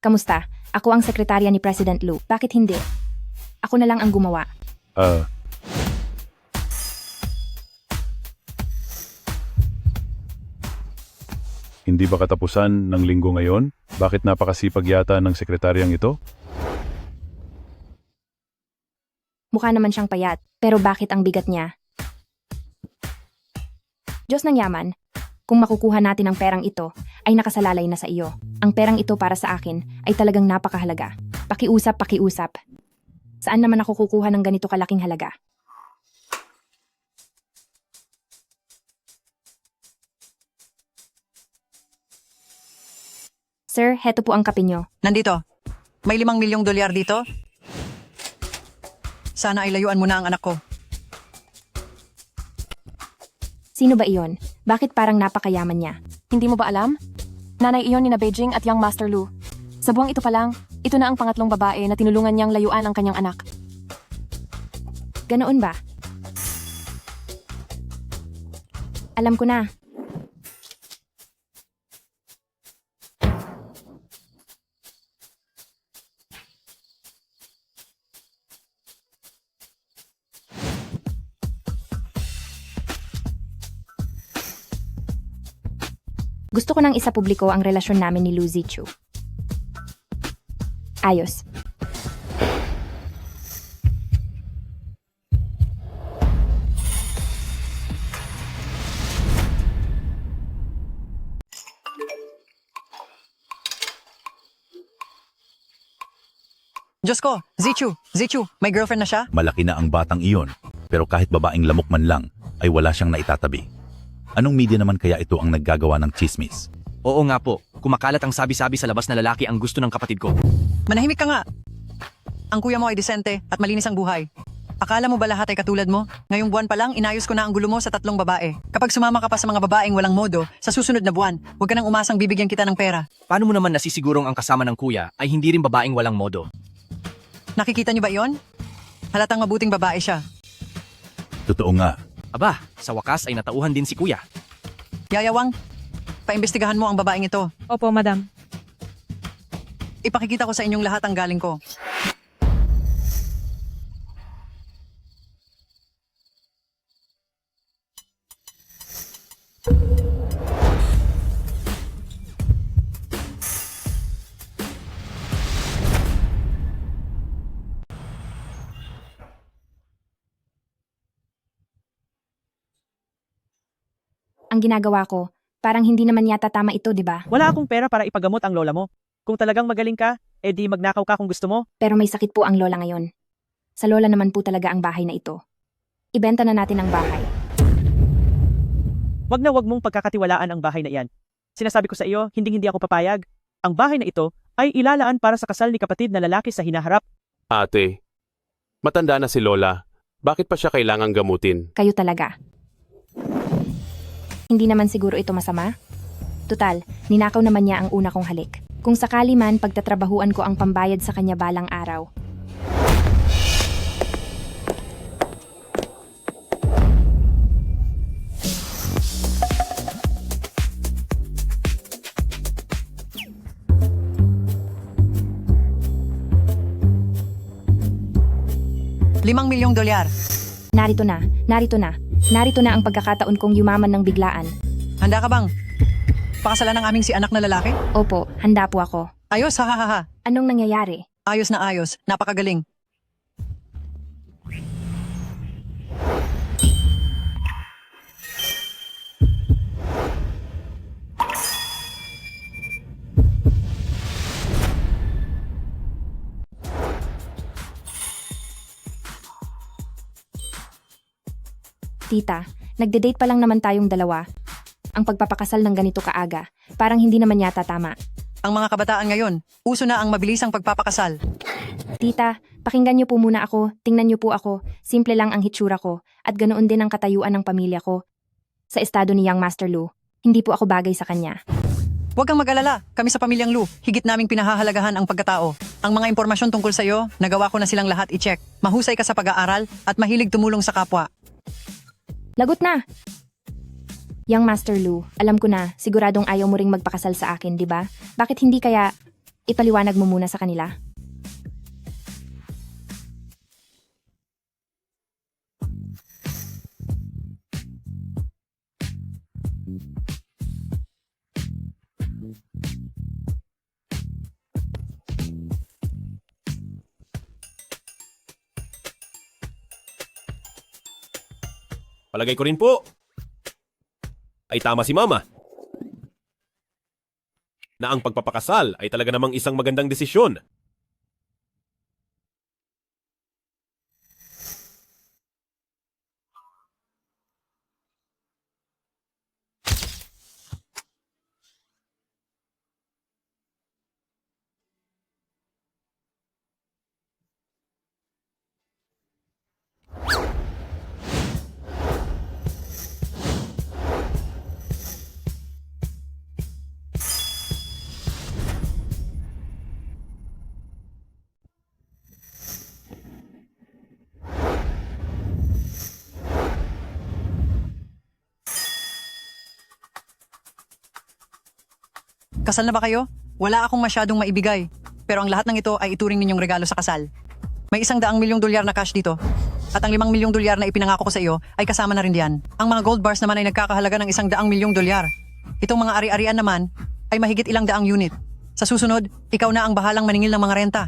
Kamusta? Ako ang sekretarya ni President Lu. Bakit hindi? Ako na lang ang gumawa. Hindi ba katapusan ng linggo ngayon? Bakit napakasipag yata ng sekretaryang ito? Mukha naman siyang payat. Pero bakit ang bigat niya? Diyos ng yaman. Kung makukuha natin ang perang ito, ay nakasalalay na sa iyo. Ang perang ito para sa akin ay talagang napakahalaga. Pakiusap, pakiusap. Saan naman ako kukuha ng ganito kalaking halaga? Sir, heto po ang kape nyo. Nandito. May $5 milyong dito. Sana ay layuan mo na ang anak ko. Sino ba iyon? Bakit parang napakayaman niya? Hindi mo ba alam? Nanay iyon ni na Beijing at Young Master Lu. Sa buwang ito pa lang, ito na ang pangatlong babae na tinulungan niyang layuan ang kanyang anak. Ganoon ba? Alam ko na. Gusto ko nang isa publiko ang relasyon namin ni Lu Zichu. Ayos. Diyos ko, Zichu, may girlfriend na siya? Malaki na ang batang iyon, pero kahit babaeng lamok man lang, ay wala siyang naitatabi. Anong media naman kaya ito ang naggagawa ng chismis? Oo nga po, kumakalat ang sabi-sabi sa labas na lalaki ang gusto ng kapatid ko. Manahimik ka nga. Ang kuya mo ay disente at malinis ang buhay. Akala mo ba lahat ay katulad mo? Ngayong buwan pa lang, inayos ko na ang gulo mo sa 3 babae. Kapag sumama ka pa sa mga babaeng walang modo, sa susunod na buwan, huwag ka nang umasang bibigyan kita ng pera. Paano mo naman nasisigurong ang kasama ng kuya ay hindi rin babaeng walang modo? Nakikita niyo ba iyon? Halatang mabuting babae siya. Totoo nga. Aba, sa wakas ay natauhan din si kuya. Yayawang, paimbestigahan mo ang babaeng ito. Opo, madam. Ipakikita ko sa inyong lahat ang galing ko. Ang ginagawa ko, parang hindi naman yata tama ito, di ba? Wala akong pera para ipagamot ang lola mo. Kung talagang magaling ka, edi magnakaw ka kung gusto mo. Pero may sakit po ang lola ngayon. Sa lola naman po talaga ang bahay na ito. Ibenta na natin ang bahay. Wag na wag mong pagkakatiwalaan ang bahay na iyan. Sinasabi ko sa iyo, hindi ako papayag. Ang bahay na ito ay ilalaan para sa kasal ni kapatid na lalaki sa hinaharap. Ate, matanda na si Lola. Bakit pa siya kailangang gamutin? Kayo talaga. Hindi naman siguro ito masama? Tutal, ninakaw naman niya ang una kong halik. Kung sakali man pagtatrabahuan ko ang pambayad sa kanya balang araw. $5 milyong. Narito na, narito na. Narito na ang pagkakataon kong yumaman ng biglaan. Handa ka bang? Pakasalan ng aming si anak na lalaki? Opo, handa po ako. Ayos, ha ha ha ha. Anong nangyayari? Ayos na ayos. Napakagaling. Tita, nagde-date pa lang naman tayong dalawa. Ang pagpapakasal ng ganito kaaga, parang hindi naman yata tama. Ang mga kabataan ngayon, uso na ang mabilisang pagpapakasal. Tita, pakinggan niyo po muna ako, tingnan niyo po ako, simple lang ang hitsura ko, at ganoon din ang katayuan ng pamilya ko. Sa estado ni Young Master Lu, hindi po ako bagay sa kanya. Huwag kang mag-alala, kami sa pamilyang Lu, higit naming pinahahalagahan ang pagkatao. Ang mga impormasyon tungkol sa iyo, nagawa ko na silang lahat i-check. Mahusay ka sa pag-aaral at mahilig tumulong sa kapwa. Lagot na! Young Master Lu, alam ko na, siguradong ayaw mo ring magpakasal sa akin, di ba? Bakit hindi kaya ipaliwanag mo muna sa kanila? Palagay ko rin po. Ay tama si Mama. Na ang pagpapakasal ay talaga namang isang magandang desisyon. Kasal na ba kayo? Wala akong masyadong maibigay. Pero ang lahat ng ito ay ituring ninyong regalo sa kasal. May $100 million na cash dito. At ang $5 million na ipinangako ko sa iyo ay kasama na rin diyan. Ang mga gold bars naman ay nagkakahalaga ng $100 million. Itong mga ari-arian naman ay mahigit 100 unit. Sa susunod, ikaw na ang bahalang maningil ng mga renta.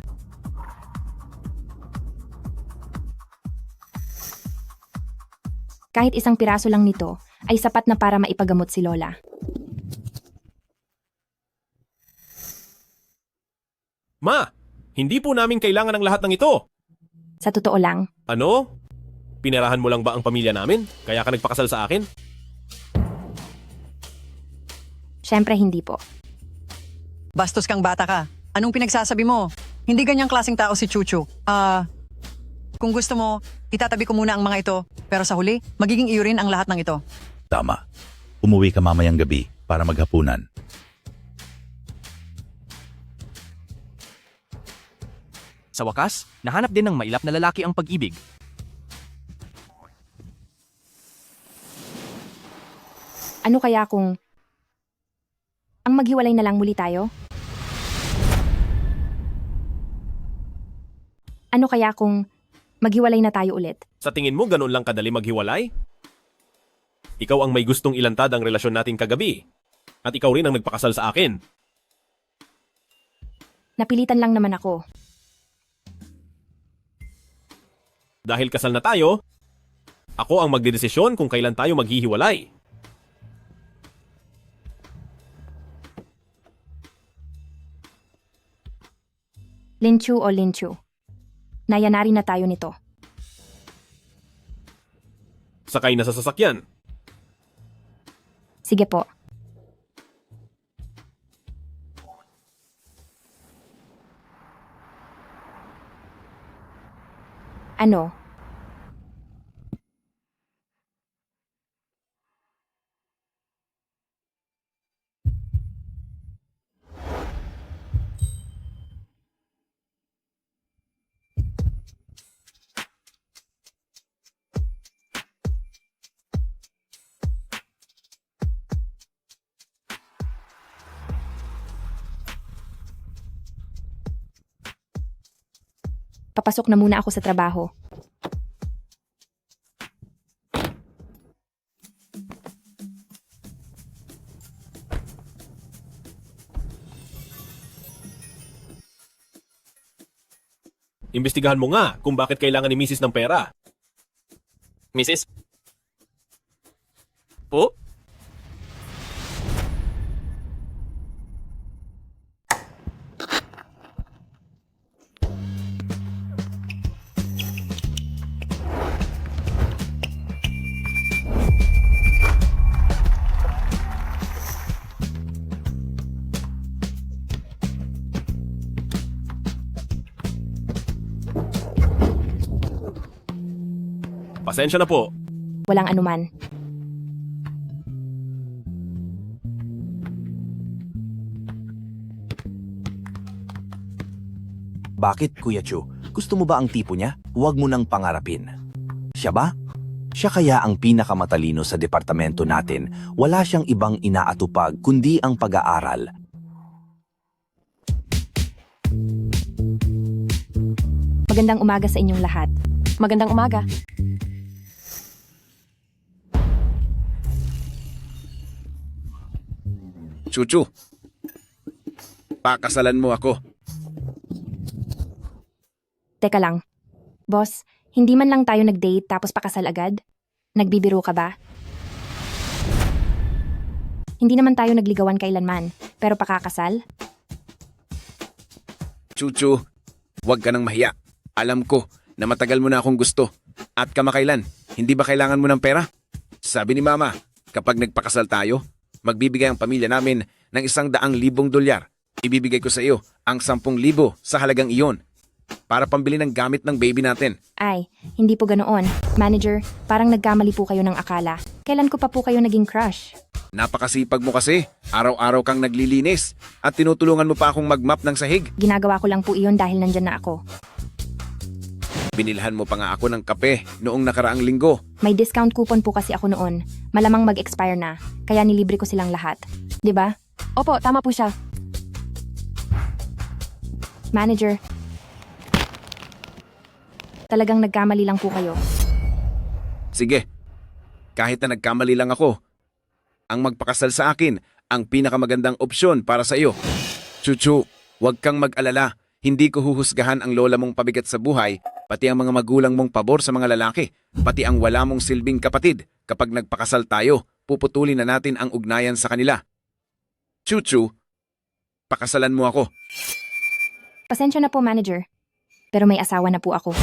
Kahit isang piraso lang nito ay sapat na para maipagamot si Lola. Ma, hindi po namin kailangan ng lahat ng ito. Sa totoo lang, Ano? Pinerahan mo lang ba ang pamilya namin? Kaya ka nagpakasal sa akin? syempre hindi po. Bastos kang bata ka. Anong pinagsasabi mo? Hindi ganyang klaseng tao si Chuchu. Kung gusto mo, itatabi ko muna ang mga ito. Pero sa huli, magiging iyo rin ang lahat ng ito. Tama. Umuwi ka mamayang gabi para maghapunan. Sa wakas, nahanap din ng mailap na lalaki ang pag-ibig. Ano kaya kung ang maghiwalay na lang muli tayo? Ano kaya kung maghiwalay na tayo ulit? Sa tingin mo ganun lang kadali maghiwalay? Ikaw ang may gustong ilantad ang relasyon natin kagabi. At ikaw rin ang nagpakasal sa akin. Napilitan lang naman ako. Dahil kasal na tayo, ako ang magdedesisyon kung kailan tayo maghihiwalay. Linchu o Linchu. Nayanari na tayo nito. Sakay na sa sasakyan. Sige po. Ano? Papasok na muna ako sa trabaho. Imbestigahan mo nga kung bakit kailangan ni Mrs. ng pera. Mrs. Po? Pasensya na po. Walang anuman. Bakit, Kuya Chu? Gusto mo ba ang tipo niya? Huwag mo nang pangarapin. Siya ba? Siya kaya ang pinakamatalino sa departamento natin. Wala siyang ibang inaatupag kundi ang pag-aaral. Magandang umaga sa inyong lahat. Magandang umaga. Chuchu, pakasalan mo ako. Teka lang. Boss, hindi man lang tayo nag-date tapos pakasal agad? Nagbibiro ka ba? Hindi naman tayo nagligawan kailanman, pero pakakasal? Chuchu, huwag ka nang mahiya. Alam ko na matagal mo na akong gusto. At kamakailan, hindi ba kailangan mo ng pera? Sabi ni Mama, kapag nagpakasal tayo, magbibigay ang pamilya namin ng $100,000 dolyar. Ibibigay ko sa iyo ang 10,000 sa halagang iyon para pambili ng gamit ng baby natin. Ay, hindi po ganoon. Manager, parang nagkamali po kayo ng akala. Kailan ko pa po kayo naging crush? Napakasipag mo kasi. Araw-araw kang naglilinis at tinutulungan mo pa akong magmap ng sahig. Ginagawa ko lang po iyon dahil nandyan na ako. Binilhan mo pa nga ako ng kape noong nakaraang linggo. May discount coupon po kasi ako noon. Malamang mag-expire na, kaya nilibre ko silang lahat. 'Di ba? Opo, tama po siya. Manager, talagang nagkamali lang po kayo. Sige, kahit na nagkamali lang ako, ang magpakasal sa akin ang pinakamagandang opsyon para sa iyo. Chuchu, huwag kang mag-alala. Hindi ko huhusgahan ang lola mong pabigat sa buhay, pati ang mga magulang mong pabor sa mga lalaki, pati ang wala mong silbing kapatid. Kapag nagpakasal tayo, puputulin na natin ang ugnayan sa kanila. Chuchu, pakasalan mo ako. Pasensya na po, manager. Pero may asawa na po ako.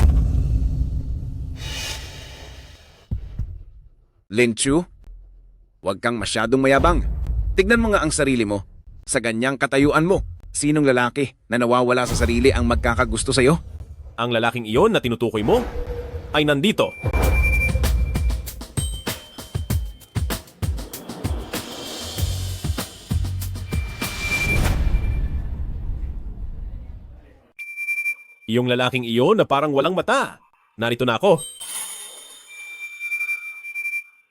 Linchu, huwag kang masyadong mayabang. Tignan mo nga ang sarili mo. Sa ganyang katayuan mo, sinong lalaki na nawawala sa sarili ang magkakagusto sa'yo? Ang lalaking iyon na tinutukoy mo ay nandito. Iyong lalaking iyon na parang walang mata. Narito na ako.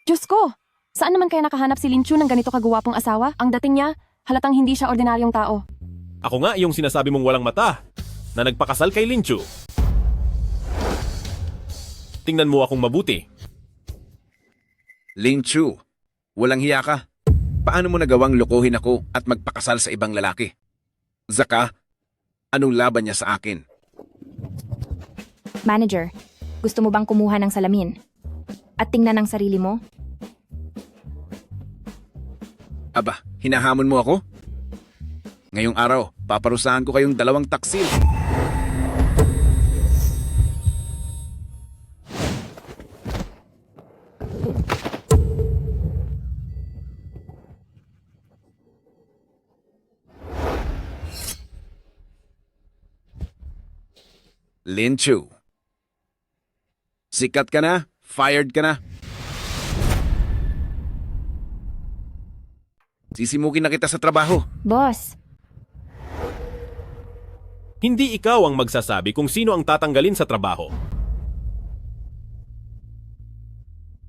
Diyos ko! Saan naman kaya nakahanap si Linchu ng ganito kagwapong asawa? Ang dating niya, halatang hindi siya ordinaryong tao. Ako nga iyong sinasabi mong walang mata na nagpakasal kay Linchu. Tingnan mo akong mabuti. Linchu, walang hiya ka. Paano mo nagawang lokohin ako at magpakasal sa ibang lalaki? Zaka, anong laban niya sa akin? Manager, gusto mo bang kumuha ng salamin? At tingnan ang sarili mo? Aba, hinahamon mo ako? Ngayong araw, paparusahan ko kayong 2 taksil. Linchu. Sikat ka na, fired ka na. Sisimukin na kita sa trabaho. Boss, Hindi ikaw ang magsasabi kung sino ang tatanggalin sa trabaho.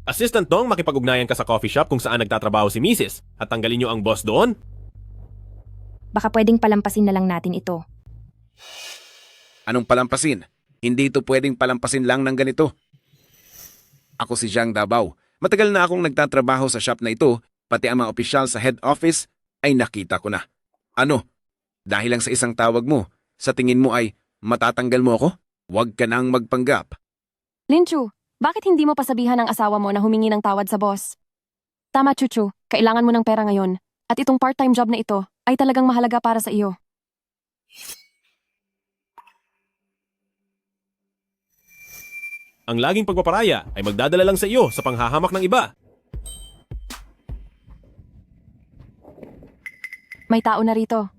Assistant Dong, makipag-ugnayan ka sa coffee shop kung saan nagtatrabaho si Mrs. at tanggalin niyo ang boss doon. baka pwedeng palampasin na lang natin ito. Anong palampasin? Hindi ito pwedeng palampasin lang ng ganito. Ako si Jiang Dabao. Matagal na akong nagtatrabaho sa shop na ito, pati ang mga opisyal sa head office ay nakita ko na. Ano? Dahil lang sa isang tawag mo, sa tingin mo ay matatanggal mo ako? Huwag ka nang magpanggap. Linchu, bakit hindi mo pasabihan ng asawa mo na humingi ng tawad sa boss? Tama, Chuchu. Kailangan mo ng pera ngayon. At itong part-time job na ito ay talagang mahalaga para sa iyo. Ang laging pagpaparaya ay magdadala lang sa iyo sa panghahamak ng iba. May tao na rito.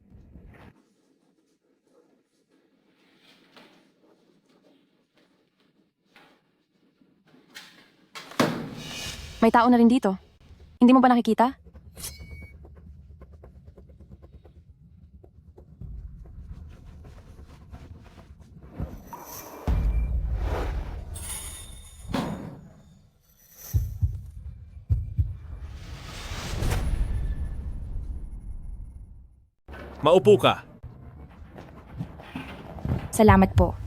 May tao na rin dito. Hindi mo ba nakikita? Maupo ka. Salamat po.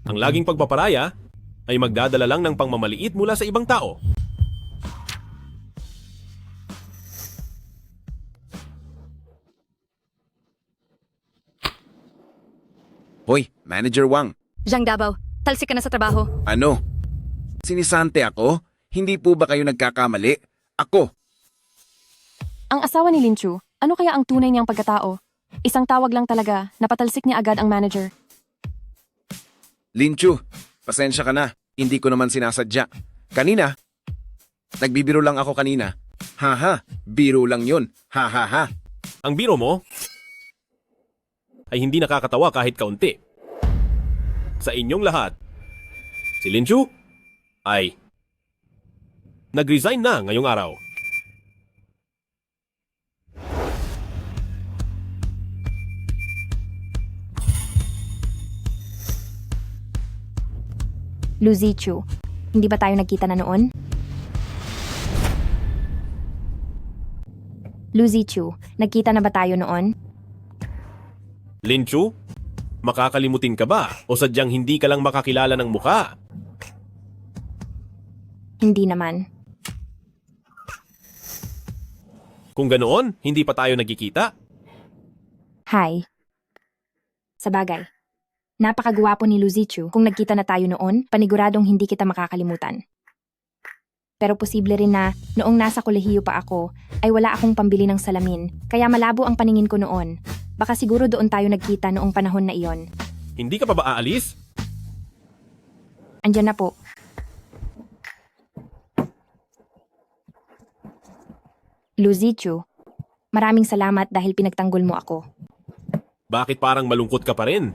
Ang laging pagpaparaya ay magdadala lang ng pangmamaliit mula sa ibang tao. Hoy, Manager Wang, Zhang Davao, talsik ka na sa trabaho. ano? Sinisante ako? Hindi po ba kayo nagkakamali? Ako, Ang asawa ni Lin Chu, ano kaya ang tunay niyang pagkatao? Isang tawag lang talaga, napatalsik niya agad ang manager. Lin Chu, pasensya ka na. Hindi ko naman sinasadya. Kanina, nagbibiro lang ako kanina. Haha, biro lang yun. Ha ha ha. Ang biro mo ay hindi nakakatawa kahit kaunti. Sa inyong lahat, si Lin Chu ay nag-resign na ngayong araw. Lu Zichu, hindi ba tayo nagkita na noon? Lu Zichu, nagkita na ba tayo noon? Lin Chu, makakalimutin ka ba o sadyang hindi ka lang makakilala ng mukha? Hindi naman. Kung ganoon, hindi pa tayo nagkikita? Hi. Sabagay. Napakagwapo ni Lu Zichu. Kung nagkita na tayo noon, paniguradong hindi kita makakalimutan. Pero posible rin na noong nasa kolehiyo pa ako, ay wala akong pambili ng salamin, kaya malabo ang paningin ko noon. Baka siguro doon tayo nagkita noong panahon na iyon. Hindi ka pa ba aalis? Andiyan na po. Lu Zichu, maraming salamat dahil pinagtanggol mo ako. Bakit parang malungkot ka pa rin?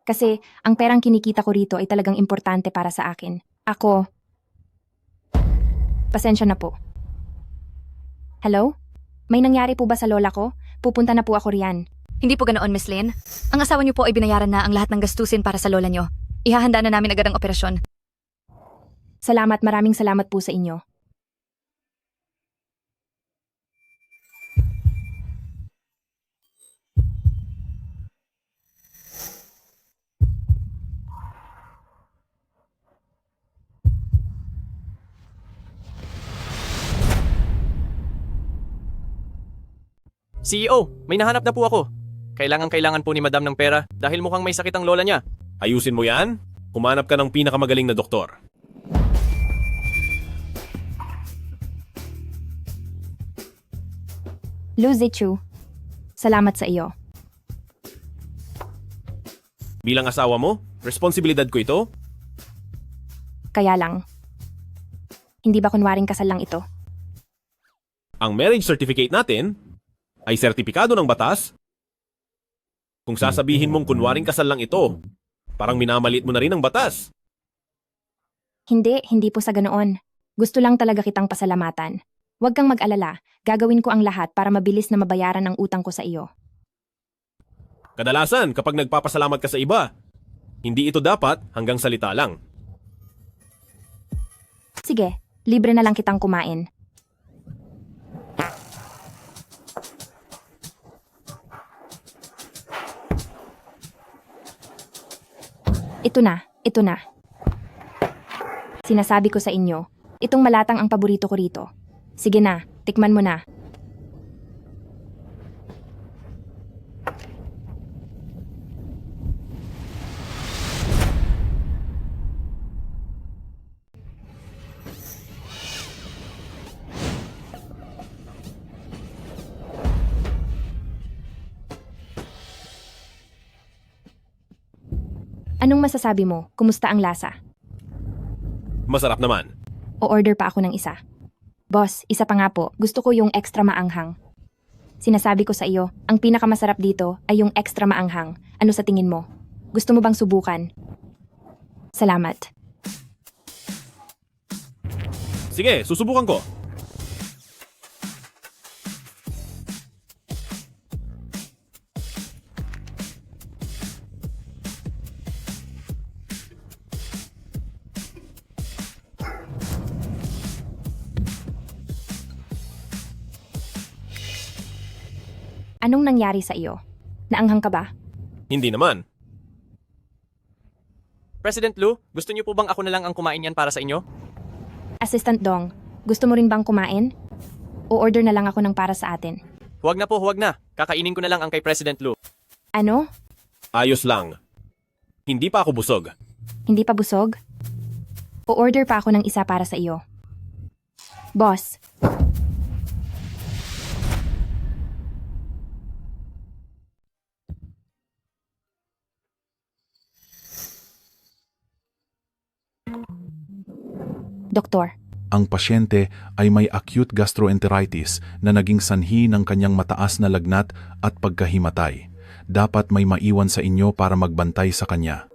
Kasi ang perang kinikita ko rito ay talagang importante para sa akin. Ako, pasensya na po. Hello? May nangyari po ba sa lola ko? Pupunta na po ako riyan. Hindi po ganoon, Miss Lynn. Ang asawa niyo po ay binayaran na ang lahat ng gastusin para sa lola niyo. Ihahanda na namin agad ang operasyon. Salamat, maraming salamat po sa inyo. CEO, may nahanap na po ako. Kailangan po ni Madam ng pera dahil mukhang may sakit ang lola niya. Ayusin mo yan? Humanap ka ng pinakamagaling na doktor. Lu Zichu, salamat sa iyo. Bilang asawa mo, responsibilidad ko ito. Kaya lang, hindi ba kunwaring kasal lang ito? Ang marriage certificate natin ay sertipikado ng batas. Kung sasabihin mong kunwaring kasal lang ito, parang minamaliit mo na rin ang batas. Hindi po sa ganoon. Gusto lang talaga kitang pasalamatan. Huwag kang mag-alala, gagawin ko ang lahat para mabilis na mabayaran ang utang ko sa iyo. Kadalasan, kapag nagpapasalamat ka sa iba, hindi ito dapat hanggang salita lang. Sige, libre na lang kitang kumain. Ito na. Sinasabi ko sa inyo, itong malatang ang paborito ko rito. Sige na, tikman mo na. Anong masasabi mo? Kumusta ang lasa? Masarap naman. O-order pa ako ng isa. Boss, isa pa nga po. Gusto ko yung extra maanghang. Sinasabi ko sa iyo, ang pinakamasarap dito ay yung extra maanghang. Ano sa tingin mo? Gusto mo bang subukan? Salamat. Sige, susubukan ko. Anong nangyari sa iyo? Naanghang ka ba? Hindi naman. President Lu, gusto niyo po bang ako na lang ang kumain yan para sa inyo? Assistant Dong, gusto mo rin bang kumain? O order na lang ako ng para sa atin? Huwag na po, huwag na. Kakainin ko na lang ang kay President Lu. Ano? Ayos lang. Hindi pa ako busog. Hindi pa busog? O order pa ako ng isa para sa iyo? Boss, Doktor, Ang pasyente ay may acute gastroenteritis na naging sanhi ng kanyang mataas na lagnat at pagkahimatay. Dapat may maiwan sa inyo para magbantay sa kanya.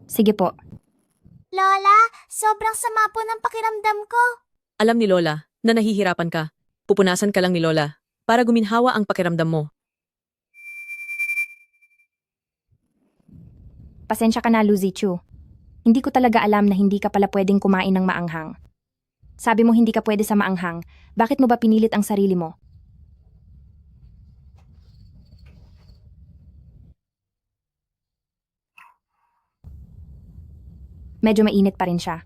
sige po. Lola, sobrang sama po ng pakiramdam ko. Alam ni Lola na nahihirapan ka. Pupunasan ka lang ni Lola para guminhawa ang pakiramdam mo. Pasensya ka na, Lu Zichu. Hindi ko talaga alam na hindi ka pala pwedeng kumain ng maanghang. Sabi mo hindi ka pwede sa maanghang, bakit mo ba pinilit ang sarili mo? Medyo mainit pa rin siya.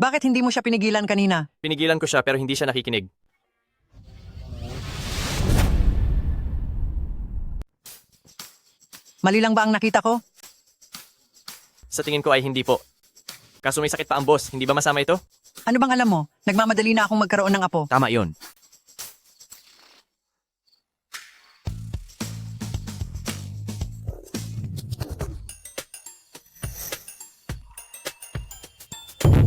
Bakit hindi mo siya pinigilan kanina? Pinigilan ko siya pero hindi siya nakikinig. Mali lang ba ang nakita ko? Sa tingin ko ay hindi po. Kaso may sakit pa ang boss, hindi ba masama ito? Ano bang alam mo? Nagmamadali na akong magkaroon ng apo. Tama yon.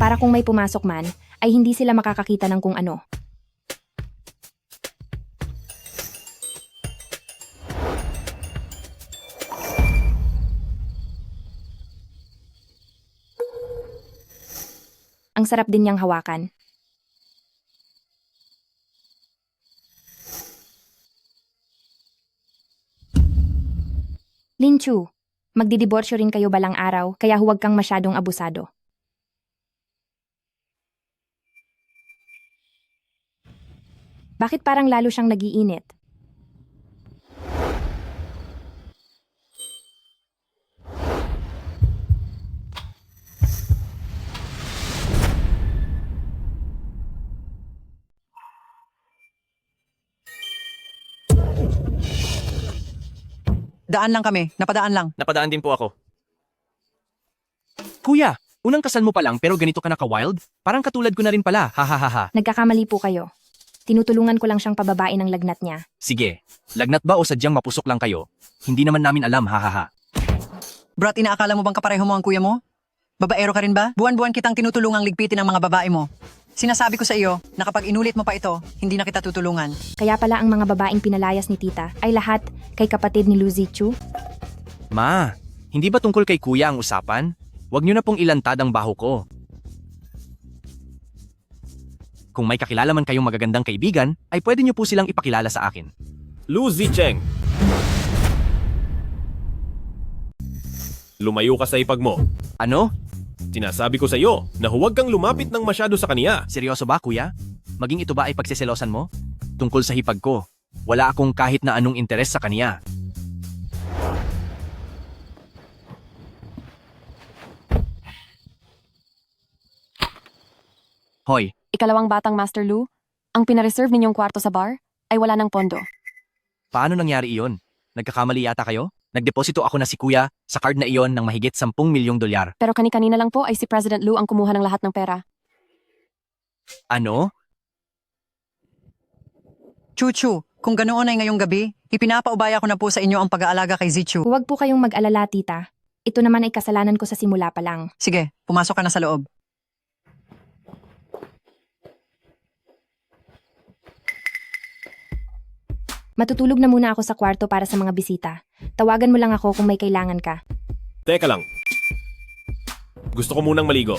Para kung may pumasok man, ay hindi sila makakakita ng kung ano. Ang sarap din niyang hawakan. Lin Chu, magdidiborsyo rin kayo balang araw kaya huwag kang masyadong abusado. Bakit parang lalo siyang nagiinit? Daan lang kami, napadaan lang. Napadaan din po ako. Kuya, unang kasal mo pa lang pero ganito ka na ka-wild? Parang katulad ko na rin pala, hahaha. Nagkakamali po kayo. Tinutulungan ko lang siyang pababain ng lagnat niya. Sige, lagnat ba o sadyang mapusok lang kayo? Hindi naman namin alam, hahaha. Brat, inaakala mo bang kapareho mo ang kuya mo? Babaero ka rin ba? Buwan-buwan kitang tinutulungang ligpitin ang mga babae mo. Sinasabi ko sa iyo na kapag inulit mo pa ito, hindi na kita tutulungan. Kaya pala ang mga babaeng pinalayas ni tita ay lahat kay kapatid ni Lu Zichu. Ma, hindi ba tungkol kay kuya ang usapan? Huwag niyo na pong ilantad ang baho ko. Kung may kakilala man kayong magagandang kaibigan, ay pwede niyo po silang ipakilala sa akin. Lu Zicheng. Lumayo ka sa ipag mo. Ano? Sinasabi ko sa iyo na huwag kang lumapit ng masyado sa kaniya. Seryoso ba, kuya? Maging ito ba ay pagsiselosan mo? Tungkol sa hipag ko, wala akong kahit na anong interes sa kaniya. Hoy, Ikalawang batang Master Lu, ang pinareserve ninyong kwarto sa bar ay wala ng pondo. paano nangyari iyon? Nagkakamali yata kayo? Nagdeposito ako na si kuya sa card na iyon ng mahigit 10 milyong dolyar. Pero kani-kanina lang po ay si President Lu ang kumuha ng lahat ng pera. Ano? Chuchu, kung ganoon ay ngayong gabi, ipinapaubaya ko na po sa inyo ang pag-aalaga kay Zichu. Huwag po kayong mag-alala, tita. Ito naman ay kasalanan ko sa simula pa lang. Sige, pumasok ka na sa loob. Matutulog na muna ako sa kwarto para sa mga bisita. Tawagan mo lang ako kung may kailangan ka. Teka lang. Gusto ko munang maligo.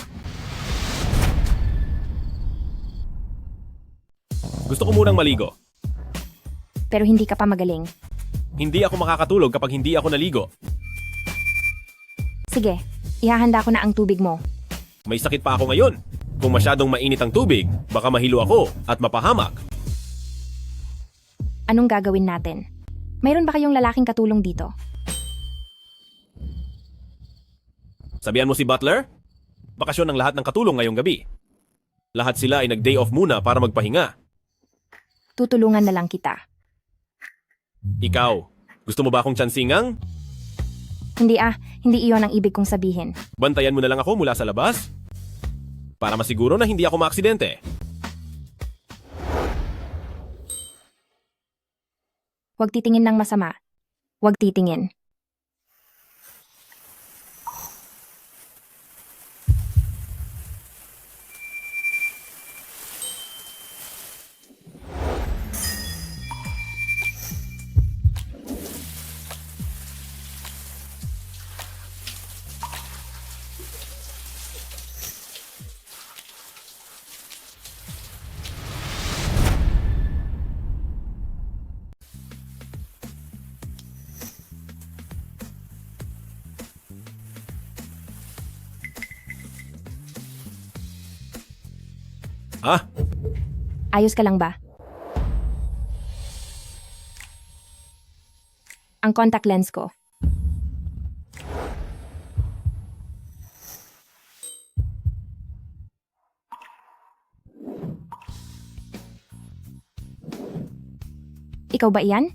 Gusto ko munang maligo. Pero hindi ka pa magaling. Hindi ako makakatulog kapag hindi ako naligo. Sige, Ihahanda ko na ang tubig mo. May sakit pa ako ngayon. Kung masyadong mainit ang tubig, baka mahilo ako at mapahamak. Anong gagawin natin? Mayroon ba kayong lalaking katulong dito? Sabihan mo si Butler? Bakasyon ang lahat ng katulong ngayong gabi. Lahat sila ay nag-day off muna para magpahinga. Tutulungan na lang kita. Ikaw, gusto mo ba akong tsansingang? Hindi iyon ang ibig kong sabihin. Bantayan mo na lang ako mula sa labas? Para masiguro na hindi ako maaksidente. Huwag titingin ng masama. Huwag titingin. Ah, Ayos ka lang ba? Ang contact lens ko. Ikaw ba iyan?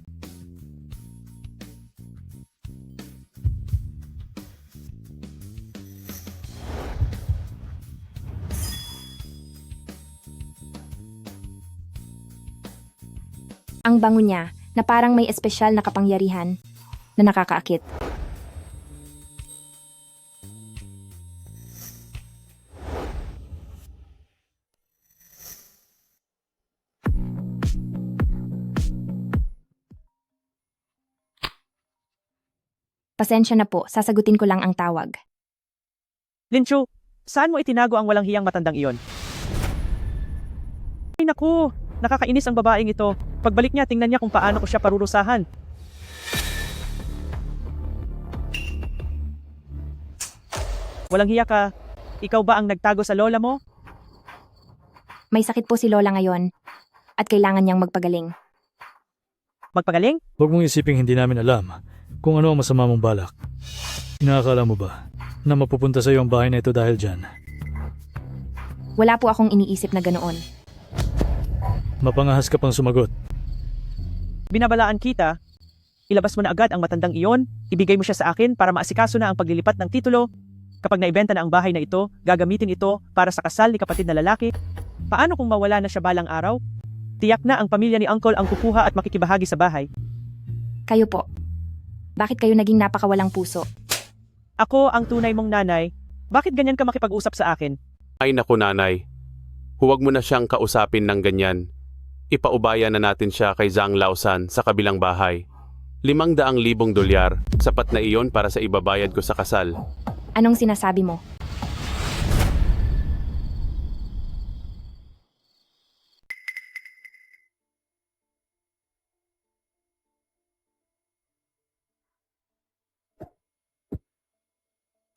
Ang bango niya na parang may espesyal na kapangyarihan na nakakaakit. Pasensya na po, sasagutin ko lang ang tawag. Linchu, saan mo itinago ang walang hiyang matandang iyon? Ay naku, nakakainis ang babaeng ito. Pagbalik niya, tingnan niya kung paano ko siya parurusahan. Walang hiya ka. Ikaw ba ang nagtago sa lola mo? May sakit po si Lola ngayon at kailangan niyang magpagaling. Magpagaling? Huwag mong isiping hindi namin alam kung ano ang masama mong balak. Inaakala mo ba na mapupunta sa iyo ang bahay na ito dahil dyan? Wala po akong iniisip na ganoon. Mapangahas ka pang sumagot. Binabalaan kita. Ilabas mo na agad ang matandang iyon, ibigay mo siya sa akin para maasikaso na ang paglilipat ng titulo. Kapag naibenta na ang bahay na ito, gagamitin ito para sa kasal ni kapatid na lalaki. Paano kung mawala na siya balang araw? Tiyak na ang pamilya ni Uncle ang kukuha at makikibahagi sa bahay. Kayo po. Bakit kayo naging napakawalang puso? Ako ang tunay mong nanay. Bakit ganyan ka makipag-usap sa akin? Ay naku nanay, huwag mo na siyang kausapin ng ganyan. Ipaubaya na natin siya kay Zhang Laosan sa kabilang bahay. 500,000 dolyar, sapat na iyon para sa ibabayad ko sa kasal. Anong sinasabi mo?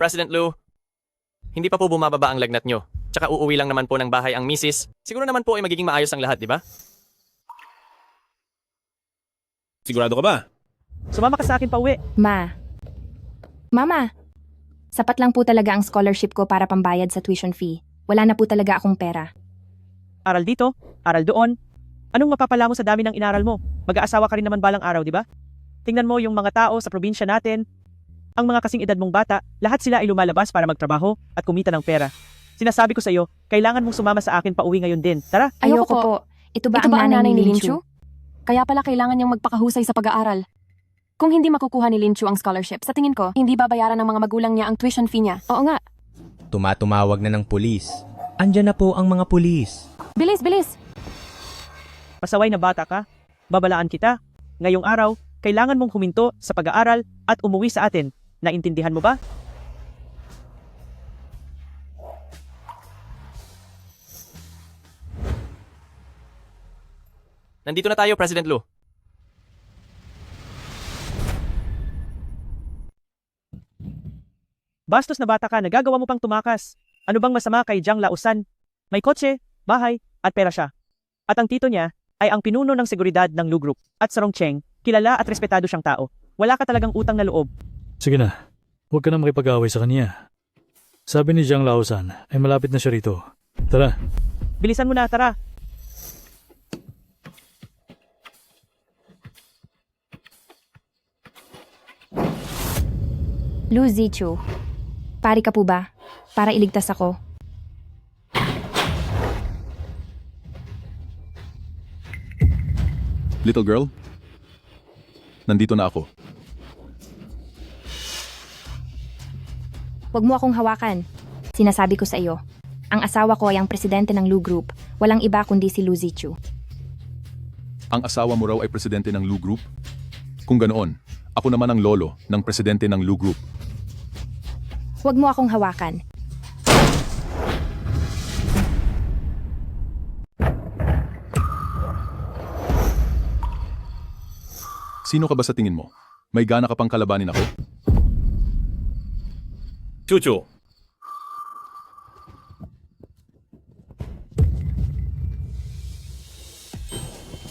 President Lu, hindi pa po bumababa ang lagnat nyo. Tsaka uuwi lang naman po ng bahay ang misis. Siguro naman po ay magiging maayos ang lahat, di ba? Sigurado ka ba? Sumama ka sa akin pa uwi. Mama, sapat lang po talaga ang scholarship ko para pambayad sa tuition fee. Wala na po talaga akong pera. Aral dito, aral doon. Anong mapapala mo sa dami ng inaral mo? Mag-aasawa ka rin naman balang araw, di ba? Tingnan mo yung mga tao sa probinsya natin. Ang mga kasing edad mong bata, lahat sila ay lumalabas para magtrabaho at kumita ng pera. Sinasabi ko sa iyo, kailangan mong sumama sa akin pa uwi ngayon din. Tara. Ayoko po. Ito ba ang nanay ni Linchu? Kaya pala kailangan niyang magpakahusay sa pag-aaral. Kung hindi makukuha ni Linchu ang scholarship, sa tingin ko, hindi babayaran ng mga magulang niya ang tuition fee niya. Oo nga. Tumatumawag na ng pulis. Andyan na po ang mga pulis. Bilis, bilis! Pasaway na bata ka. Babalaan kita. Ngayong araw, kailangan mong huminto sa pag-aaral at umuwi sa atin. Naintindihan mo ba? Nandito na tayo, President Lu. Bastos na bata ka, nagagawa mo pang tumakas. Ano bang masama kay Jiang Lausan? May kotse, bahay, at pera siya. At ang tito niya ay ang pinuno ng seguridad ng Lu Group. At sa Rong Cheng, kilala at respetado siyang tao. Wala ka talagang utang na loob. Sige na, huwag ka na makipag-away sa kanya. Sabi ni Jiang Laosan ay malapit na siya rito. Tara. Bilisan mo na, tara. Lu Zichu, pari ka po ba? Para iligtas ako. Little girl, nandito na ako. Huwag mo akong hawakan. Sinasabi ko sa iyo. Ang asawa ko ay ang presidente ng Lu Group. Walang iba kundi si Lu Zichu. Ang asawa mo raw ay presidente ng Lu Group? Kung ganoon, ako naman ang lolo ng presidente ng Lu Group. Huwag mo akong hawakan. Sino ka ba sa tingin mo? May gana ka pang kalabanin ako? Chuchu.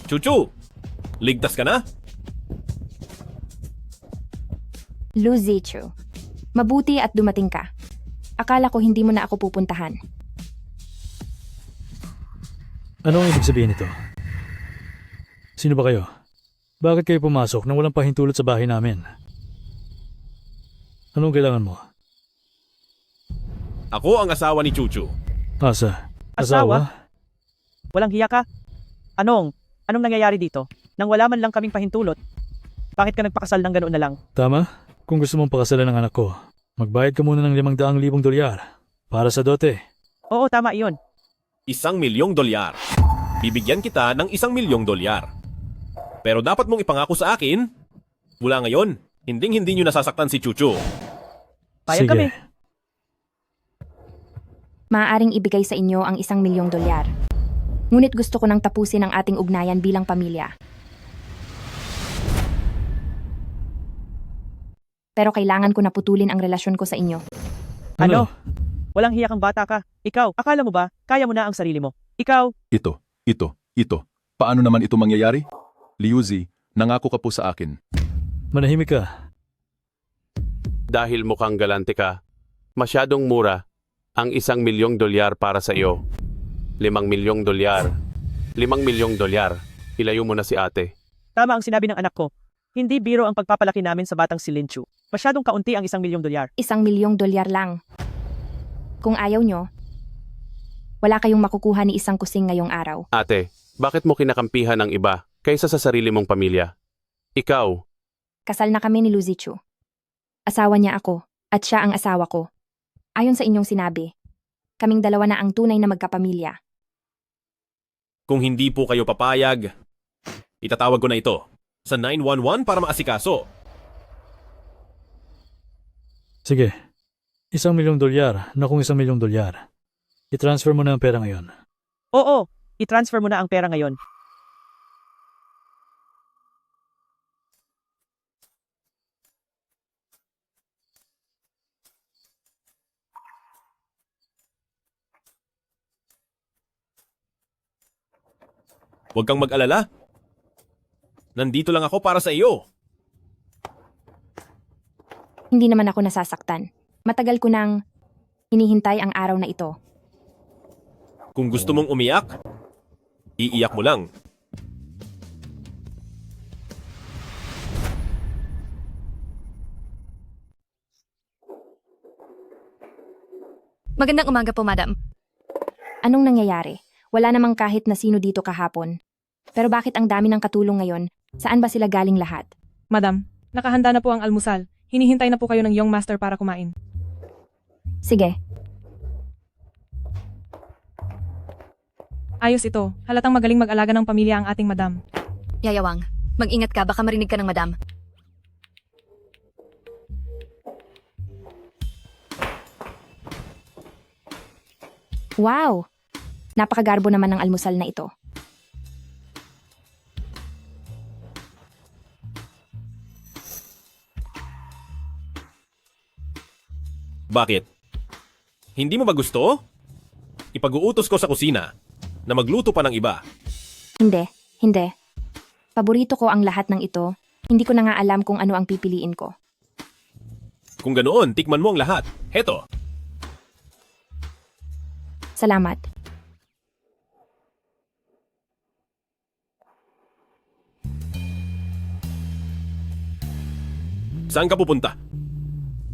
Chuchu! Ligtas ka na? Lu Zichu, mabuti at dumating ka. Akala ko hindi mo na ako pupuntahan. Ano ang ibig sabihin nito? Sino ba kayo? Bakit kayo pumasok nang walang pahintulot sa bahay namin? Anong kailangan mo? Ako ang asawa ni Chuchu. Asa? Asawa? Walang hiya ka? Anong nangyayari dito? Nang wala man lang kaming pahintulot, bakit ka nagpakasal ng ganoon na lang? Tama? Kung gusto mong pakasalan ng anak ko, magbayad ka muna ng $500,000 para sa dote. Oo, tama iyon. $1,000,000. Bibigyan kita ng $1,000,000. Pero dapat mong ipangako sa akin, mula ngayon, hindi nyo nasasaktan si Chuchu. Payag kami. Maaaring ibigay sa inyo ang $1,000,000. Ngunit gusto ko nang tapusin ang ating ugnayan bilang pamilya. Pero kailangan ko na putulin ang relasyon ko sa inyo. Ano? Walang hiya kang bata ka. Ikaw, akala mo ba, kaya mo na ang sarili mo? Ikaw? Ito. Paano naman ito mangyayari? Liuzi, nangako ka po sa akin. Manahimik ka. Dahil mukhang galante ka, masyadong mura ang $1,000,000 para sa iyo. $5,000,000. $5,000,000. Ilayo mo na si ate. Tama ang sinabi ng anak ko. Hindi biro ang pagpapalaki namin sa batang si Linchu. Masyadong kaunti ang $1,000,000. $1,000,000 lang. Kung ayaw nyo, wala kayong makukuha ni isang kusing ngayong araw. Ate, bakit mo kinakampihan ang iba kaysa sa sarili mong pamilya? Ikaw, Kasal na kami ni Lu Zichu. Asawa niya ako, at siya ang asawa ko. Ayon sa inyong sinabi, kaming dalawa na ang tunay na magkapamilya. Kung hindi po kayo papayag, itatawag ko na ito sa 911 para maasikaso. Sige. $1,000,000 na kung $1,000,000. I-transfer mo na ang pera ngayon. Oo, i-transfer mo na ang pera ngayon. Huwag kang mag-alala. Nandito lang ako para sa iyo. Hindi naman ako nasasaktan. Matagal ko nang hinihintay ang araw na ito. Kung gusto mong umiyak, iiyak mo lang. Magandang umaga po, madam. Anong nangyayari? Wala namang kahit na sino dito kahapon. Pero bakit ang dami ng katulong ngayon? Saan ba sila galing lahat? Madam, nakahanda na po ang almusal. Hinihintay na po kayo ng young master para kumain. Sige. Ayos ito. Halatang magaling mag-alaga ng pamilya ang ating madam. Yayawang, mag-ingat ka, baka marinig ka ng madam. Wow! Napakagarbo naman ng almusal na ito. Bakit? Hindi mo ba gusto? Ipag-uutos ko sa kusina na magluto pa ng iba. Hindi, hindi. Paborito ko ang lahat ng ito. Hindi ko na nga alam kung ano ang pipiliin ko. Kung ganoon, tikman mo ang lahat. Heto. Salamat. Saan ka pupunta?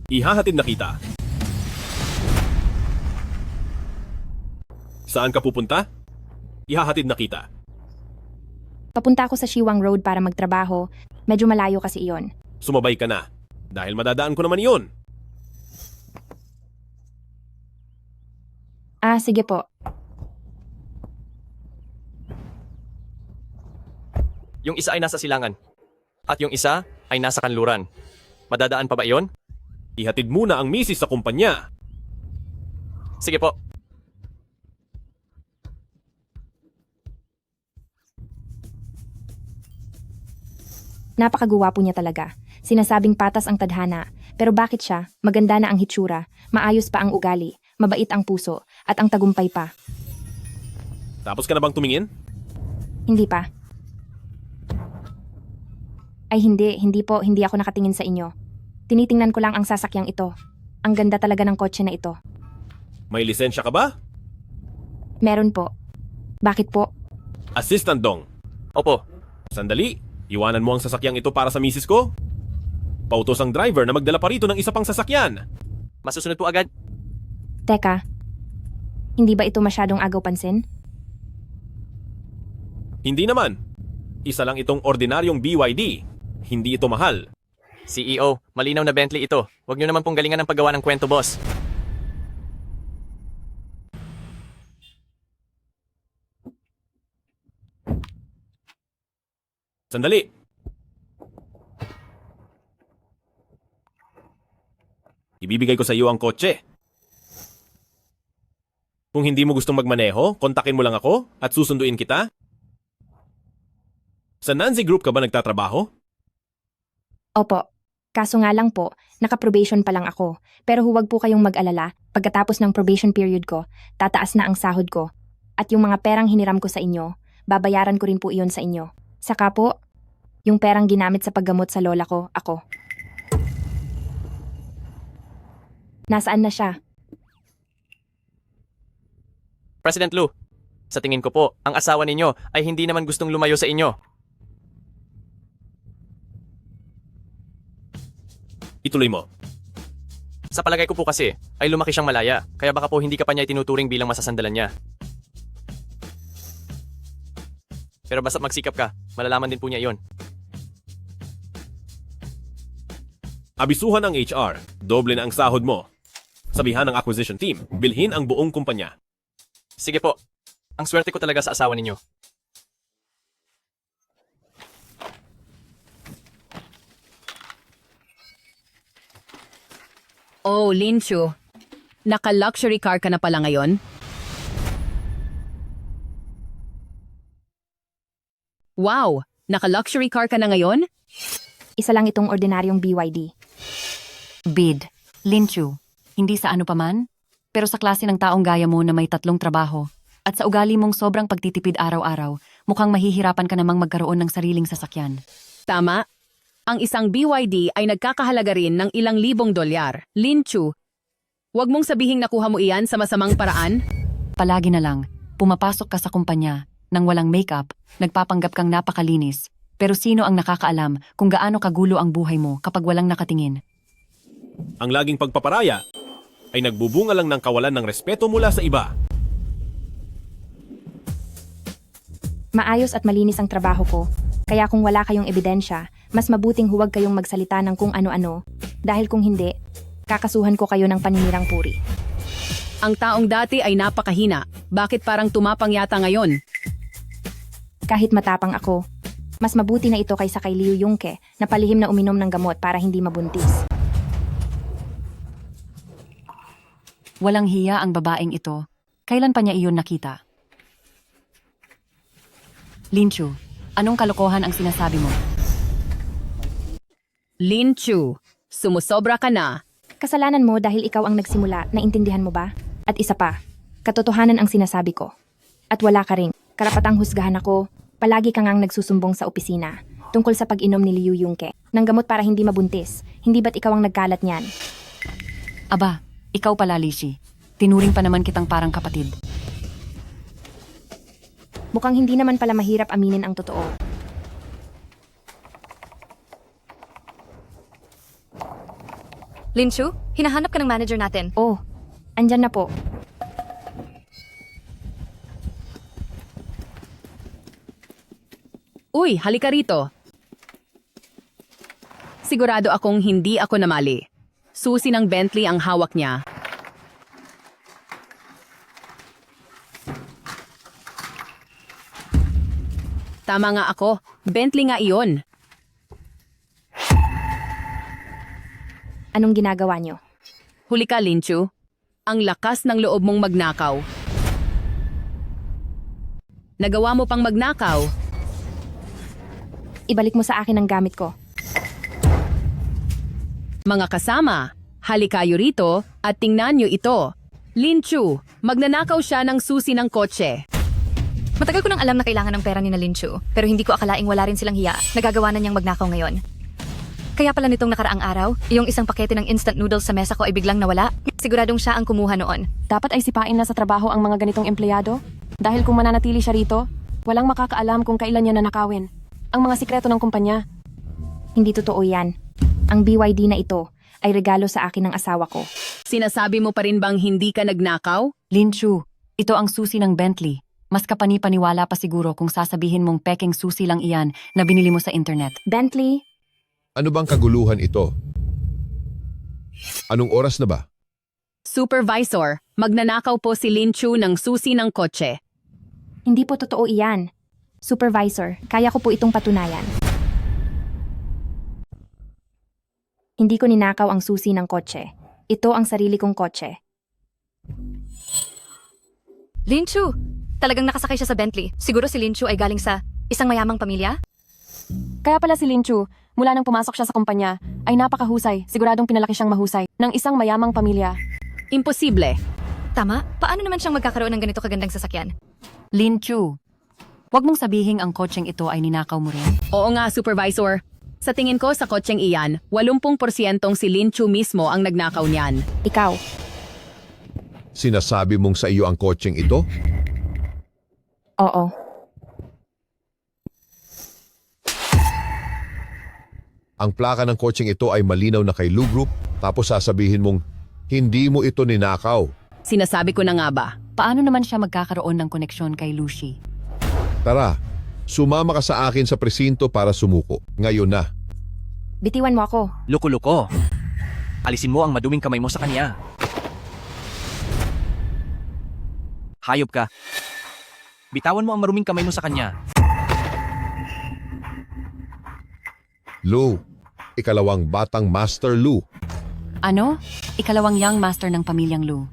Ihahatid na kita. Saan ka pupunta? Ihahatid na kita. Papunta ako sa Shiwang Road para magtrabaho. Medyo malayo kasi iyon. Sumabay ka na. Dahil madadaan ko naman iyon. Ah, sige po. Yung isa ay nasa silangan. At yung isa ay nasa kanluran. Madadaan pa ba iyon? Ihatid muna ang misis sa kumpanya. Sige po. Napakaguwapo niya talaga. Sinasabing patas ang tadhana. Pero bakit siya? Maganda na ang hitsura. Maayos pa ang ugali. Mabait ang puso. At ang tagumpay pa. Tapos ka na bang tumingin? Hindi pa. Ay hindi po, hindi ako nakatingin sa inyo. Tinitingnan ko lang ang sasakyang ito. Ang ganda talaga ng kotse na ito. May lisensya ka ba? Meron po. Bakit po? Assistant Dong. Opo. Sandali, iwanan mo ang sasakyang ito para sa misis ko. Pautos ang driver na magdala pa rito ng isa pang sasakyan. Masusunod po agad. Teka, hindi ba ito masyadong agaw pansin? Hindi naman. Isa lang itong ordinaryong BYD. Hindi ito mahal. CEO, malinaw na Bentley ito. Huwag niyo naman pong galingan ng paggawa ng kwento, boss. Sandali. Ibibigay ko sa iyo ang kotse. Kung hindi mo gustong magmaneho, kontakin mo lang ako at susunduin kita. Sa Nancy Group ka ba nagtatrabaho? Opo. Kaso nga lang po, naka-probation pa lang ako. Pero huwag po kayong mag-alala, pagkatapos ng probation period ko, tataas na ang sahod ko. At yung mga perang hiniram ko sa inyo, babayaran ko rin po iyon sa inyo. Saka po, yung perang ginamit sa paggamot sa lola ko, ako. Nasaan na siya? President Lu, sa tingin ko po, ang asawa ninyo ay hindi naman gustong lumayo sa inyo. Ituloy mo. Sa palagay ko po kasi, ay lumaki siyang malaya, kaya baka po hindi ka pa niya itinuturing bilang masasandalan niya. Pero basta magsikap ka, malalaman din po niya iyon. Abisuhan ang HR, doble na ang sahod mo. Sabihan ng acquisition team, bilhin ang buong kumpanya. Sige po, ang swerte ko talaga sa asawa ninyo. Oh, Linchu. Naka-luxury car ka na pala ngayon? Wow! Naka-luxury car ka na ngayon? Isa lang itong ordinaryong BYD. Bid, Linchu, hindi sa ano paman, pero sa klase ng taong gaya mo na may 3 trabaho, at sa ugali mong sobrang pagtitipid araw-araw, mukhang mahihirapan ka namang magkaroon ng sariling sasakyan. Tama. Ang isang BYD ay nagkakahalaga rin ng ilang libong dolyar. Linchu, huwag mong sabihing nakuha mo iyan sa masamang paraan? Palagi na lang, pumapasok ka sa kumpanya, nang walang makeup, nagpapanggap kang napakalinis, pero sino ang nakakaalam kung gaano kagulo ang buhay mo kapag walang nakatingin? Ang laging pagpaparaya ay nagbubunga lang ng kawalan ng respeto mula sa iba. Maayos at malinis ang trabaho ko, kaya kung wala kayong ebidensya, mas mabuting huwag kayong magsalita ng kung ano-ano, dahil kung hindi, kakasuhan ko kayo ng paninirang puri. Ang taong dati ay napakahina. Bakit parang tumapang yata ngayon? Kahit matapang ako, mas mabuti na ito kaysa kay Liu Yongke na palihim na uminom ng gamot para hindi mabuntis. Walang hiya ang babaeng ito. Kailan pa niya iyon nakita? Linchu, anong kalokohan ang sinasabi mo? Linchu, sumusobra ka na. Kasalanan mo dahil ikaw ang nagsimula, naintindihan mo ba? At isa pa, katotohanan ang sinasabi ko. At wala ka ring karapatang husgahan ako, palagi ka ngang nagsusumbong sa opisina tungkol sa pag-inom ni Liu Yungke ng gamot para hindi mabuntis. Hindi ba't ikaw ang nagkalat niyan? Aba, ikaw pala, Lishi. Tinuring pa naman kitang parang kapatid. Mukhang hindi naman pala mahirap aminin ang totoo. Linshu, hinahanap ka ng manager natin. Oh, andyan na po. Uy, halika rito. Sigurado akong hindi ako namali. Susi ng Bentley ang hawak niya. Tama nga ako. Bentley nga iyon. Anong ginagawa niyo? Huli ka, Linshu. Ang lakas ng loob mong magnakaw. Nagawa mo pang magnakaw. Ibalik mo sa akin ang gamit ko. Mga kasama, halikayo rito at tingnan nyo ito. Linshu, magnanakaw siya ng susi ng kotse. Matagal ko nang alam na kailangan ng pera ni na Linshu, pero hindi ko akalaing wala rin silang hiya. Nagagawa na niyang magnakaw ngayon. Kaya pala nitong nakaraang araw, yung isang pakete ng instant noodles sa mesa ko ay biglang nawala. Siguradong siya ang kumuha noon. Dapat ay sipain na sa trabaho ang mga ganitong empleyado. Dahil kung mananatili siya rito, walang makakaalam kung kailan niya nanakawin. Ang mga sikreto ng kumpanya. Hindi totoo yan. Ang BYD na ito ay regalo sa akin ng asawa ko. Sinasabi mo pa rin bang hindi ka nagnakaw? Linshu, ito ang susi ng Bentley. Mas kapani-paniwala pa siguro kung sasabihin mong pekeng susi lang iyan na binili mo sa internet. Bentley? Ano bang kaguluhan ito? Anong oras na ba? Supervisor, magnanakaw po si Linshu ng susi ng kotse. Hindi po totoo iyan. Supervisor, kaya ko po itong patunayan. Hindi ko ninakaw ang susi ng kotse. Ito ang sarili kong kotse. Linshu, talagang nakasakay siya sa Bentley. Siguro si Linshu ay galing sa isang mayamang pamilya? Kaya pala si Linshu, mula nang pumasok siya sa kumpanya, ay napakahusay, siguradong pinalaki siyang mahusay, ng isang mayamang pamilya. Imposible. Tama? Paano naman siyang magkakaroon ng ganito kagandang sasakyan? Linshu, huwag mong sabihin ang kotseng ito ay ninakaw mo rin. Oo nga, Supervisor. Sa tingin ko sa kotseng iyan, 80% si Linshu mismo ang nagnakaw niyan. Ikaw. Sinasabi mong sa iyo ang kotseng ito? Oo. Ang plaka ng kotseng ito ay malinaw na kay Lu Group, tapos sasabihin mong hindi mo ito ninakaw. Sinasabi ko na nga ba? Paano naman siya magkakaroon ng koneksyon kay Lucy? Tara, sumama ka sa akin sa presinto para sumuko. Ngayon na. Bitiwan mo ako. Loko-loko. Alisin mo ang maduming kamay mo sa kanya. Hayop ka. Bitawan mo ang maruming kamay mo sa kanya. Lu, ikalawang batang Master Lu. Ano? Ikalawang young master ng pamilyang Lu.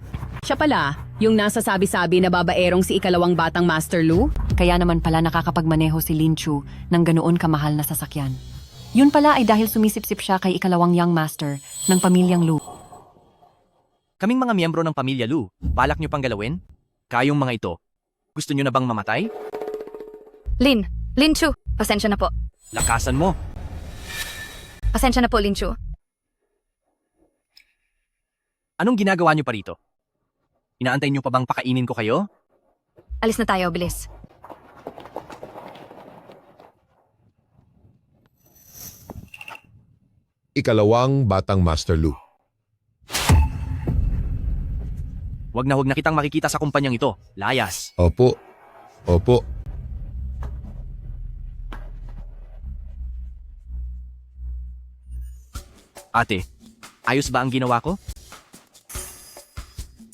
Siya pala, yung nasa sabi-sabi na babaerong si ikalawang batang Master Lu? Kaya naman pala nakakapagmaneho si Linshu ng ganoon kamahal na sasakyan. Yun pala ay dahil sumisipsip siya kay ikalawang young master ng pamilyang Lu. Kaming mga miyembro ng pamilya Lu, balak nyo pang galawin? Kayong mga ito, gusto nyo na bang mamatay? Linshu, pasensya na po. Lakasan mo. Pasensya na po, Linshu. Anong ginagawa nyo pa rito? Inaantay nyo pa bang pakainin ko kayo? Alis na tayo, bilis. Ikalawang batang Master Lu. Huwag na kitang makikita sa kumpanyang ito. Layas. Opo. Opo. Ate, ayos ba ang ginawa ko?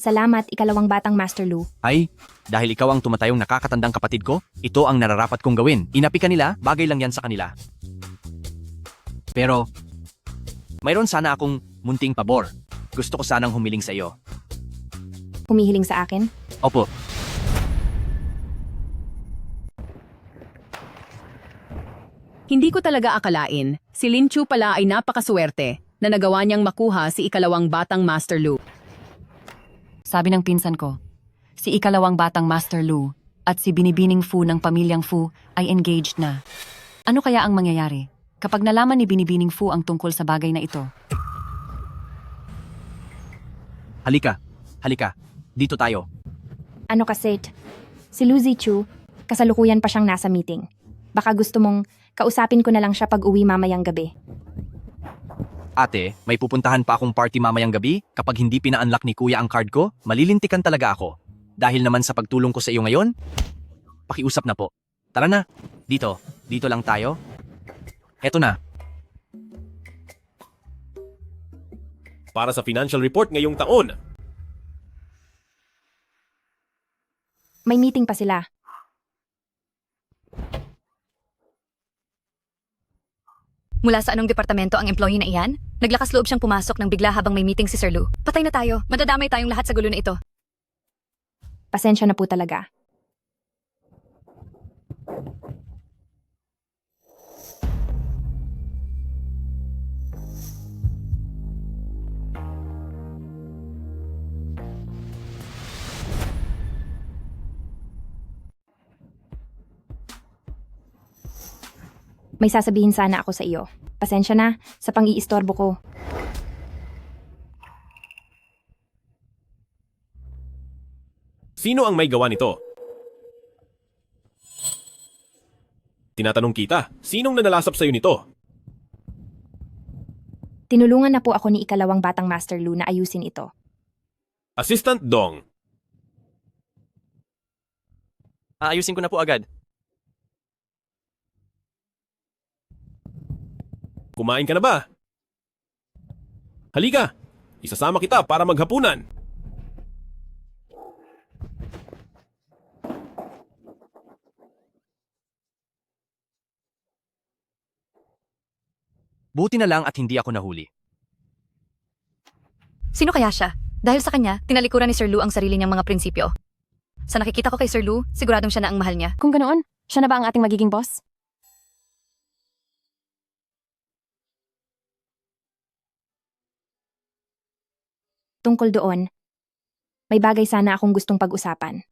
Salamat, ikalawang batang Master Lu. Ay, dahil ikaw ang tumatayong nakakatandang kapatid ko, ito ang nararapat kong gawin. Inapi ka nila, bagay lang yan sa kanila. Pero, mayroon sana akong munting pabor. Gusto ko sanang humiling sa iyo. Humihiling sa akin? Opo. Hindi ko talaga akalain, si Linshu pala ay napakaswerte. na nagawa niyang makuha si ikalawang batang Master Lu. Sabi ng pinsan ko, si ikalawang batang Master Lu at si Binibining Fu ng pamilyang Fu ay engaged na. Ano kaya ang mangyayari kapag nalaman ni Binibining Fu ang tungkol sa bagay na ito? Halika, dito tayo. Ano kasi, si Lu Zichu, kasalukuyan pa siyang nasa meeting. Baka gusto mong kausapin ko na lang siya pag uwi mamayang gabi. Ate, may pupuntahan pa akong party mamayang gabi. Kapag hindi pina-unlock ni kuya ang card ko, malilintikan talaga ako. Dahil naman sa pagtulong ko sa iyo ngayon, pakiusap na po. Tara na, dito lang tayo. Eto na. Para sa financial report ngayong taon. May meeting pa sila. Mula sa anong departamento ang employee na iyan? Naglakas loob siyang pumasok nang bigla habang may meeting si Sir Lu. Patay na tayo. Madadamay tayong lahat sa gulo na ito. Pasensya na po talaga. May sasabihin sana ako sa iyo. Pasensya na sa pang-iistorbo ko. Sino ang may gawa nito? Tinatanong kita, sinong nanalasap sa'yo nito? Tinulungan na po ako ni ikalawang batang Master Lu na ayusin ito. Assistant Dong. Aayusin ko na po agad. Kumain ka na ba? Halika, isasama kita para maghapunan. Buti na lang at hindi ako nahuli. Sino kaya siya? Dahil sa kanya, tinalikuran ni Sir Lu ang sarili niyang mga prinsipyo. Sa nakikita ko kay Sir Lu, siguradong siya na ang mahal niya. Kung ganoon, siya na ba ang ating magiging boss? Tungkol doon, may bagay sana akong gustong pag-usapan.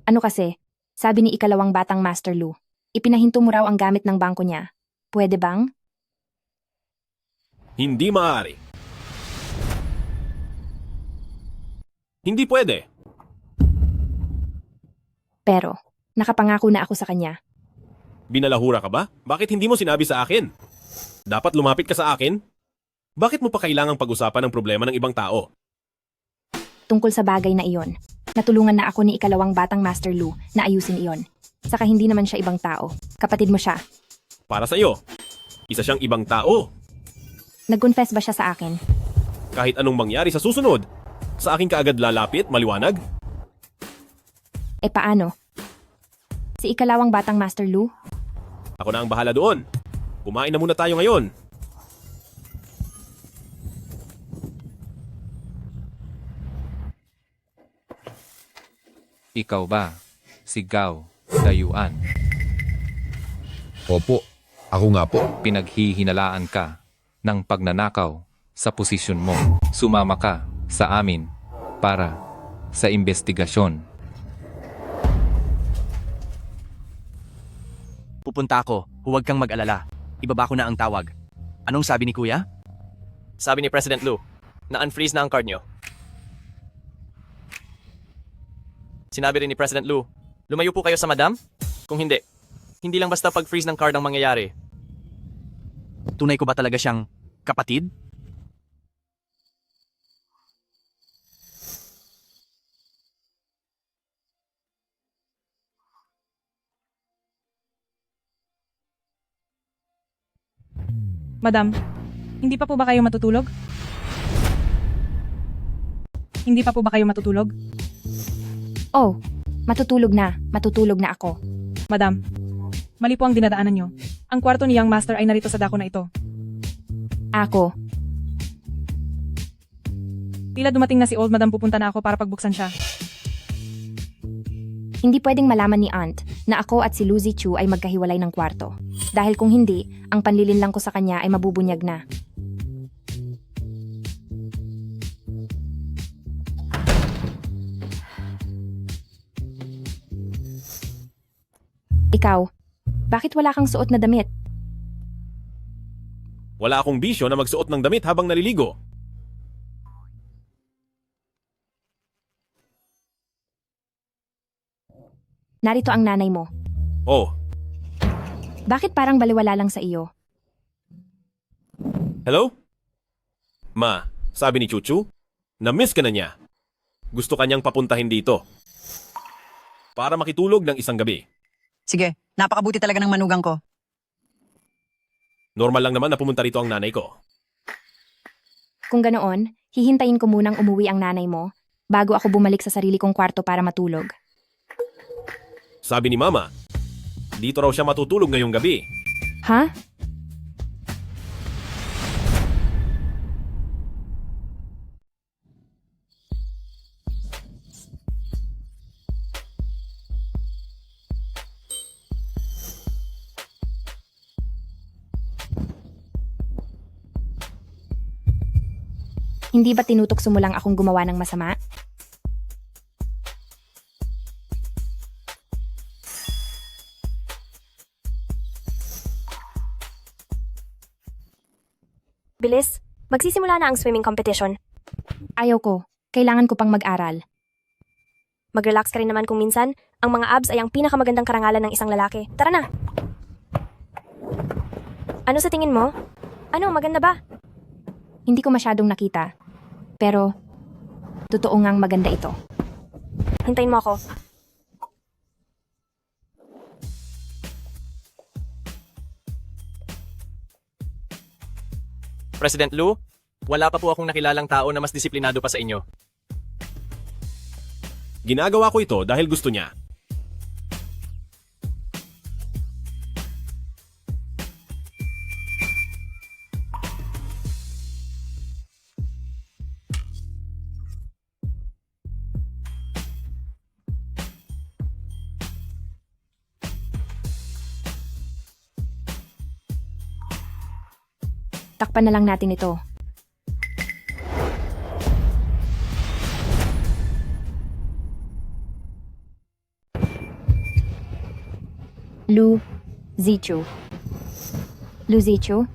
Ano kasi, sabi ni ikalawang batang Master Lu, ipinahinto mo raw ang gamit ng bangko niya. Pwede bang? Hindi maaari. Hindi pwede. Pero, nakapangako na ako sa kanya. Binalahura ka ba? Bakit hindi mo sinabi sa akin? Dapat lumapit ka sa akin? Bakit mo pa kailangang pag-usapan ang problema ng ibang tao? Tungkol sa bagay na iyon, natulungan na ako ni ikalawang batang Master Lu na ayusin iyon. Saka hindi naman siya ibang tao. Kapatid mo siya. Para sa iyo, isa siyang ibang tao. Nag-confess ba siya sa akin? Kahit anong mangyari sa susunod, sa akin ka agad lalapit, maliwanag? E paano? Si ikalawang batang Master Lu? Ako na ang bahala doon. Kumain na muna tayo ngayon. Ikaw ba? Sigaw, dayuan. Opo, ako nga po. Pinaghihinalaan ka ng pagnanakaw sa posisyon mo. Sumama ka sa amin para sa investigasyon. Pupunta ako, huwag kang mag-alala. Ibaba ko na ang tawag. Anong sabi ni kuya? Sabi ni President Lu, na unfreeze na ang card niyo. Sinabi rin ni President Lu, lumayo po kayo sa madam? Kung hindi, hindi lang basta pag-freeze ng card ang mangyayari. Tunay ko ba talaga siyang kapatid? Madam, hindi pa po ba kayo matutulog? Hindi pa po ba kayo matutulog? Oh, matutulog na ako. Madam, mali po ang dinadaanan nyo. Ang kwarto ni Young Master ay narito sa dako na ito. Ako, Tila dumating na si Old Madam, pupunta na ako para pagbuksan siya. hindi pwedeng malaman ni Aunt na ako at si Lu Zichu ay magkahiwalay ng kwarto. Dahil kung hindi, ang panlilinlang ko sa kanya ay mabubunyag na. Ikaw, bakit wala kang suot na damit? Wala akong bisyo na magsuot ng damit habang naliligo. Narito ang nanay mo. Oh, Bakit parang baliwala lang sa iyo? hello? Ma, sabi ni Chuchu, na-miss ka na niya. Gusto kanyang papuntahin dito. Para makitulog ng isang gabi. Sige, napakabuti talaga ng manugang ko. Normal lang naman na pumunta rito ang nanay ko. Kung ganoon, hihintayin ko munang umuwi ang nanay mo bago ako bumalik sa sarili kong kwarto para matulog. Sabi ni Mama, dito raw siya matutulog ngayong gabi. Ha? Hindi ba tinutokso mo lang akong gumawa ng masama? Bilis, magsisimula na ang swimming competition. Ayaw ko. Kailangan ko pang mag-aral. Mag-relax ka rin naman kung minsan, ang mga abs ay ang pinakamagandang karangalan ng isang lalaki. Tara na! Ano sa tingin mo? Ano, maganda ba? Hindi ko masyadong nakita. Pero, totoo ngang maganda ito. Hintayin mo ako. President Lu, wala pa po akong nakilalang tao na mas disiplinado pa sa inyo. Ginagawa ko ito dahil gusto niya. Takpan na lang natin ito. Lu Zichu. Lu Zichu?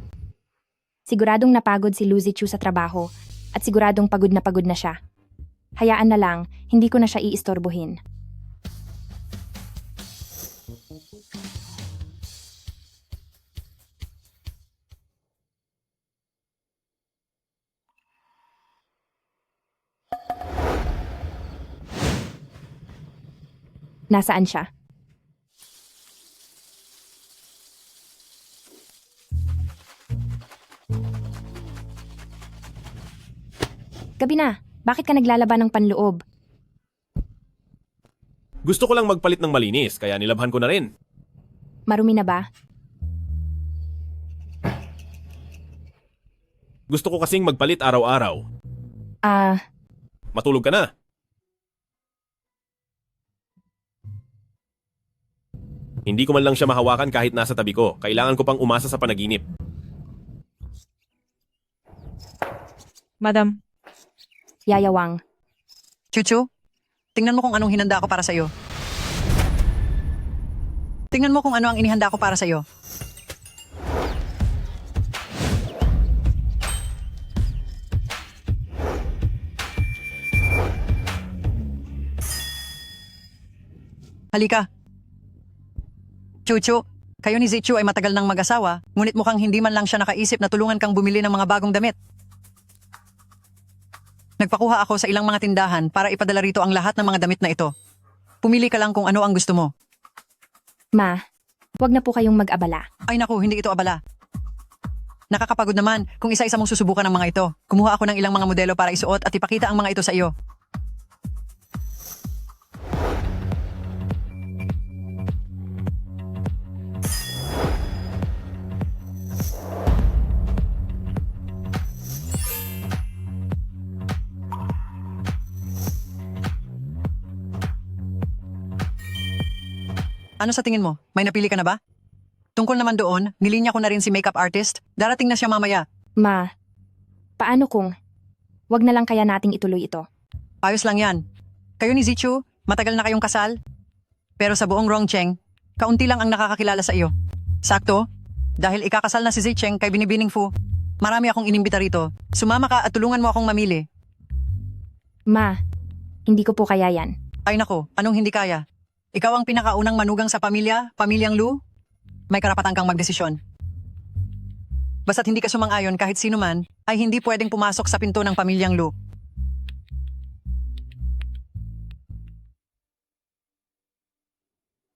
Siguradong napagod si Lu Zichu sa trabaho at siguradong pagod na siya. Hayaan na lang, hindi ko na siya iistorbohin. Nasaan siya? Gabi na. Bakit ka naglalaban ng panloob? Gusto ko lang magpalit ng malinis, kaya nilabhan ko na rin. Marumi na ba? Gusto ko kasing magpalit araw-araw. Matulog ka na. Hindi ko man lang siya mahawakan kahit nasa tabi ko. Kailangan ko pang umasa sa panaginip. Madam. Yayawang. Chuchu, tingnan mo kung anong hinanda ko para sa'yo. Tingnan mo kung ano ang inihanda ko para sa'yo. Halika. Chuchu, kayo ni Zichu ay matagal nang mag-asawa, ngunit mukhang hindi man lang siya nakaisip na tulungan kang bumili ng mga bagong damit. Nagpakuha ako sa ilang mga tindahan para ipadala rito ang lahat ng mga damit na ito. Pumili ka lang kung ano ang gusto mo. Ma, wag na po kayong mag-abala. Ay naku, hindi ito abala. Nakakapagod naman kung isa-isa mong susubukan ng mga ito. Kumuha ako ng ilang mga modelo para isuot at ipakita ang mga ito sa iyo. Ano sa tingin mo? May napili ka na ba? Tungkol naman doon, nilinya ko na rin si makeup artist. Darating na siya mamaya. Ma, paano kung wag na lang kaya nating ituloy ito? Ayos lang yan. Kayo ni Zichu, matagal na kayong kasal. Pero sa buong Rongcheng, kaunti lang ang nakakakilala sa iyo. Sakto, dahil ikakasal na si Zicheng kay Binibining Fu. Marami akong inimbita rito. Sumama ka at tulungan mo akong mamili. Ma, hindi ko po kaya yan. Ay nako, anong hindi kaya? Ikaw ang pinakaunang manugang sa pamilyang Lu? May karapatan kang magdesisyon. Basta't hindi ka sumang-ayon kahit sino man, ay hindi pwedeng pumasok sa pinto ng pamilyang Lu.